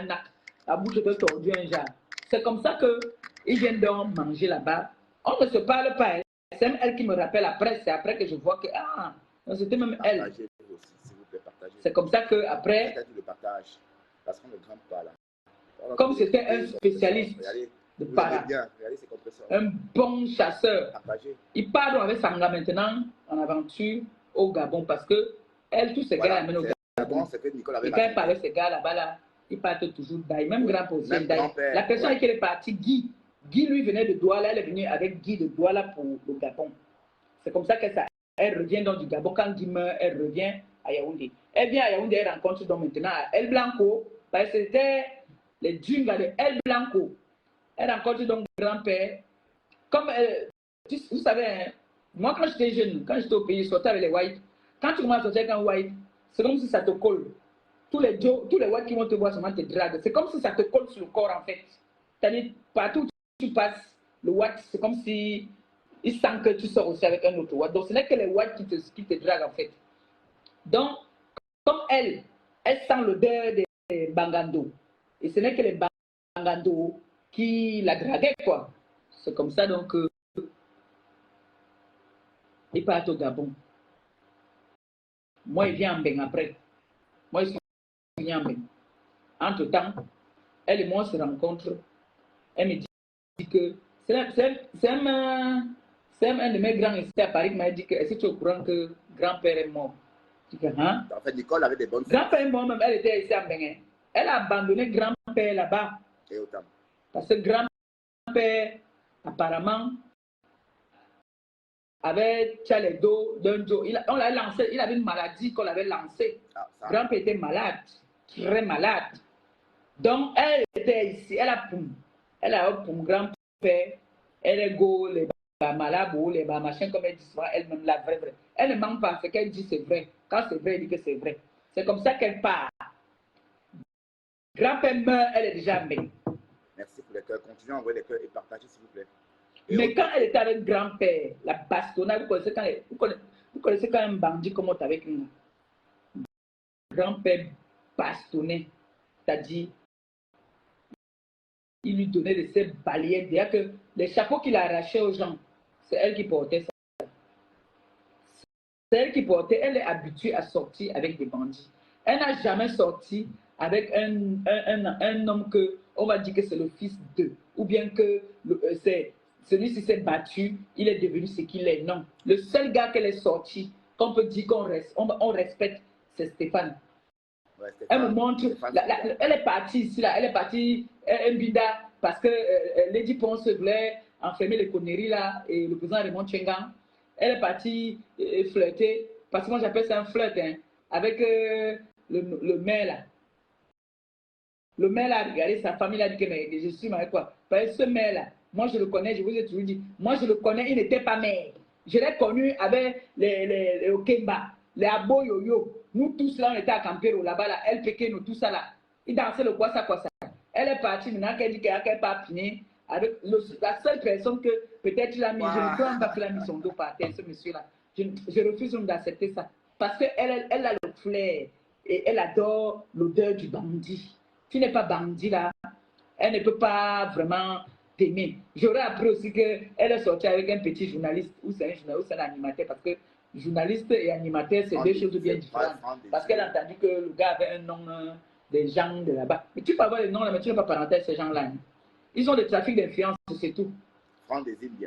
la bouche était tordue un genre. C'est comme ça qu'ils viennent donc manger là-bas. On ne se parle pas. C'est elle qui me rappelle après. C'est après que je vois que c'était même elle. C'est comme ça que après, comme c'était un spécialiste de para, un bon chasseur, il part donc avec Sanga maintenant en aventure au Gabon parce que elle, tous ces gars amènent au Gabon. Et quand il parlait de ces gars là-bas, là, ils partent toujours d'ailleurs. Même grand position d'ailleurs. La personne avec qui elle est partie, Guy, lui venait de Douala, elle est venue avec Guy de Douala pour le Gabon. C'est comme ça qu'elle revient donc du Gabon. Quand Guy meurt, elle revient à Yaoundé. Elle vient à Yaoundé, elle rencontre donc maintenant El Blanco, parce que c'était les djungles de El Blanco. Elle rencontre donc grand-père. Comme, vous savez, hein, moi quand j'étais jeune, quand j'étais au pays, je sortais avec les whites. Quand tu commences à sortir avec un white, c'est comme si ça te colle. Tous les whites qui vont te voir seulement te draguent. C'est comme si ça te colle sur le corps en fait. C'est-à-dire, partout où tu passes, le white, c'est comme si il sent que tu sors aussi avec un autre white. Donc ce n'est que les whites qui te draguent en fait. Donc, comme elle sent l'odeur des Bangando. Et ce n'est que les Bangando qui la draguaient, quoi. C'est comme ça, donc, il part au Gabon. Moi, il vient en Beng après. Moi, ils sont venus en Beng. Entre-temps, elle et moi se rencontrent. Elle me dit que c'est un de mes grands ici à Paris qui m'a dit que est-ce que tu es au courant que grand-père est mort? Je dis que, hein? En fait, Nicole avait des bonnes filles. Grand-père est mort, même elle était ici à Beng. Elle a abandonné grand-père là-bas. Parce que grand-père, apparemment, avait les dos d'un jour. On l'avait lancé, il avait une maladie qu'on l'avait lancée. Grand-père était malade, très malade. Donc, elle était ici, elle a pour grand-père, elle est go, les malabos, les machins, comme elle dit souvent, elle-même la vraie. Elle ne ment pas, ce qu'elle dit c'est vrai. Quand c'est vrai, elle dit que c'est vrai. C'est comme ça qu'elle part. Grand-père meurt, elle est déjà mère. Merci pour les cœurs. Continuez à envoyer les cœurs et partagez s'il vous plaît. Mais quand elle était avec grand-père, la bastonnade, vous connaissez quand un bandit commence avec un grand-père bastonné, c'est-à-dire, il lui donnait de ses balayettes, c'est-à-dire que les chapeaux qu'il a arrachés aux gens, c'est elle qui portait ça. C'est elle qui portait, elle est habituée à sortir avec des bandits. Elle n'a jamais sorti avec un homme que, on va dire que c'est le fils d'eux, ou bien que celui-ci s'est battu, il est devenu ce qu'il est. Non. Le seul gars qu'elle est sortie, qu'on peut dire qu'on respecte, c'est Stéphane. Ouais, elle me montre, elle est partie ici, là, elle est partie Mbida, parce que Lady Ponce voulait enfermer les conneries là, et le président Raymond Tchengan. Elle est partie flirter, parce que moi j'appelle ça un flirt, hein, avec le maire là. Le maire a regardé sa famille, a dit que mais, je suis avec quoi? Parce que ce maire là, moi je le connais, je vous ai toujours dit, moi je le connais, il n'était pas maire. Je l'ai connu avec les Okemba, les Abo Yoyo. Nous tous là, on était à Campero là-bas, là, elle péquait nous, tout ça là. Il dansait le quoi ça. Elle est partie maintenant qu'elle dit qu'elle n'a pas fini avec la seule personne que peut-être il a mis, je ne crois pas qu'il a mis son dos par terre, ce monsieur-là. Je refuse d'accepter ça. Parce qu'elle a le flair et elle adore l'odeur du bandit. Tu n'es pas bandit là, elle ne peut pas vraiment t'aimer. J'aurais appris aussi qu'elle est sortie avec un petit journaliste, ou c'est un journaliste ou c'est un animateur, parce que journaliste et animateur, c'est deux choses bien différentes. Parce qu'elle a entendu que le gars avait un nom des gens de là-bas. Mais tu peux avoir les noms là, mais tu n'es pas parenté ces gens-là. Ils ont des trafics d'influence, c'est tout.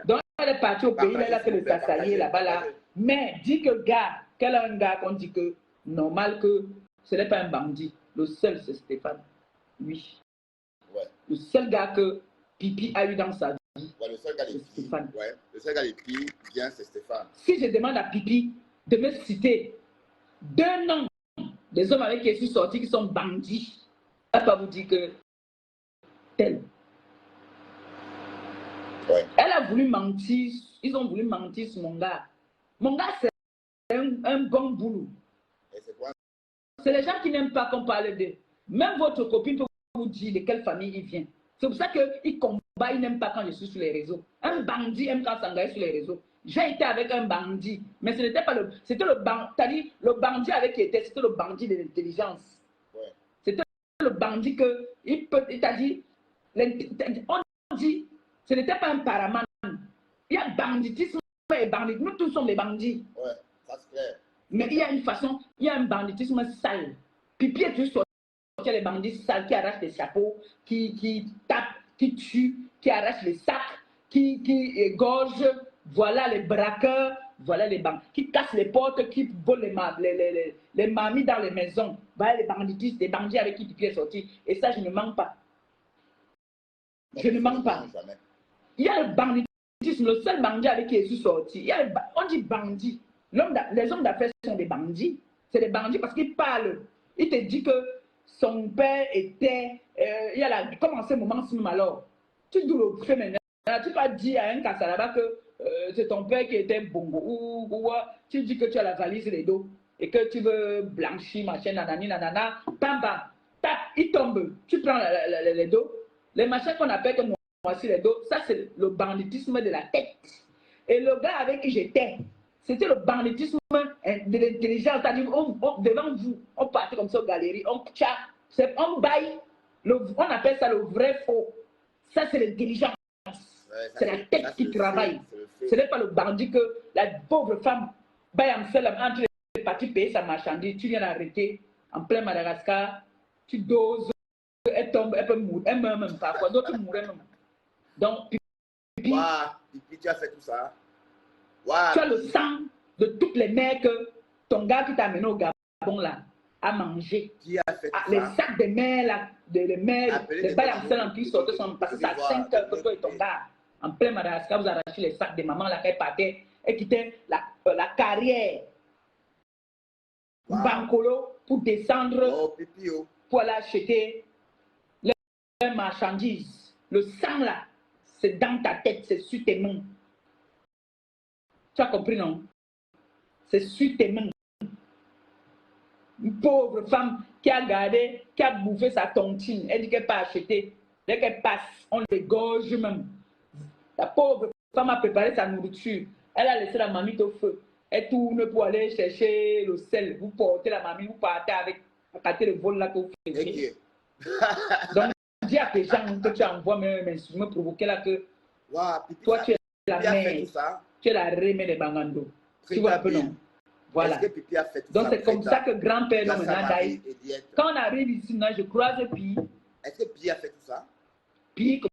Donc elle est partie au pays, elle a fait le sassaillé là-bas là. Mais dit que gars, qu'elle a un gars qu'on dit que normal que ce n'est pas un bandit. Le seul c'est Stéphane. Oui. Ouais. Le seul gars que Pipi a eu dans sa vie, ouais, le seul gars c'est Stéphane. Ouais. Le seul gars des filles, bien, c'est Stéphane. Si je demande à Pipi de me citer 2 noms des hommes avec qui je suis sorti qui sont bandits, elle ne va pas vous dire que tel. Ouais. Elle a voulu mentir, ils ont voulu mentir sur mon gars. Mon gars, c'est un bon boulot. C'est les gens qui n'aiment pas qu'on parle d'eux. Même votre copine peut vous dire de quelle famille il vient. C'est pour ça qu'il combat il n'aime pas quand je suis sur les réseaux. Un bandit aime quand s'engager sur les réseaux. J'ai été avec un bandit, mais ce n'était pas le... C'était le bandit, c'est-à-dire le bandit avec qui était, c'était le bandit de l'intelligence. Ouais. C'était le bandit que, il t'a dit, on dit, ce n'était pas un paraman. Il y a banditisme et banditisme. Nous tous sommes des bandits. Ouais, ça c'est clair. Mais il y a une façon, il y a un banditisme sale. Pipi est toujours sorti les bandits sales qui arrachent les chapeaux, qui tapent, qui tuent, qui arrachent les sacs, qui égorgent. Voilà les braqueurs, voilà les banques, qui cassent les portes, qui volent les mamies dans les maisons. Voilà les banditistes, les bandits avec qui Pipi est sorti. Et ça, je ne manque pas. Je ne manque pas. Il y a le banditisme, le seul bandit avec qui je suis sorti. On dit bandit. Les hommes d'affaires sont des bandits. C'est des bandits parce qu'ils parlent. Il te dit que son père était... comme en ce moment-ci, alors, tu dois le faire maintenant. Tu vas dire à un Kassalaba que c'est ton père qui était bongo. Ou tu dis que tu as la valise les dos et que tu veux blanchir, machin, nanani, nanana. Bam, bam. Tape, il tombe. Tu prends les dos. Les machins qu'on appelle que voici les dos, ça c'est le banditisme de la tête. Et le gars avec qui j'étais, c'était le banditisme de l'intelligence. C'est-à-dire, devant vous, on partait comme ça aux galeries, on baille, on appelle ça le vrai faux. Ça c'est l'intelligence. C'est la tête qui travaille. Ce n'est pas le bandit que la pauvre femme baille en seul entre les parties payer sa marchandise. Tu viens l'arrêter en plein Madagascar, tu doses, elle tombe, elle peut mourir, elle meurt même parfois, d'autres mourraient même. Donc, Pipi, tu as fait tout ça. Tu as le sang de toutes les mères que ton gars qui t'a amené au Gabon là a mangé. Qui a fait tout ça? Les sacs de mères là, les mères, les bails en seul qui sortent, parce que c'est à 5 heures que toi et ton gars, en plein Madagascar, vous arrachez les sacs de maman là qui partait et quittait la carrière. Bancolo pour descendre, pour aller acheter les marchandises. Le sang là, c'est dans ta tête, c'est sur tes mains. Tu as compris, non? C'est sur tes mains. Une pauvre femme qui a gardé, qui a bouffé sa tontine, elle dit qu'elle pas acheter. Dès qu'elle passe, on l'égorge même. La pauvre femme a préparé sa nourriture. Elle a laissé la mamie au feu. Elle tourne pour aller chercher le sel. Vous portez la mamie, vous partez avec le vol là que vous faites. Donc, dis à tes gens que tu envoies me provoquer là que toi tu es la mère, tu es la remée des Bangando. Tu vois un peu, non? Voilà. Donc c'est comme ça que grand-père nous Quand on arrive ici, je croise Pi. Est-ce que Pi a fait tout ça? Pi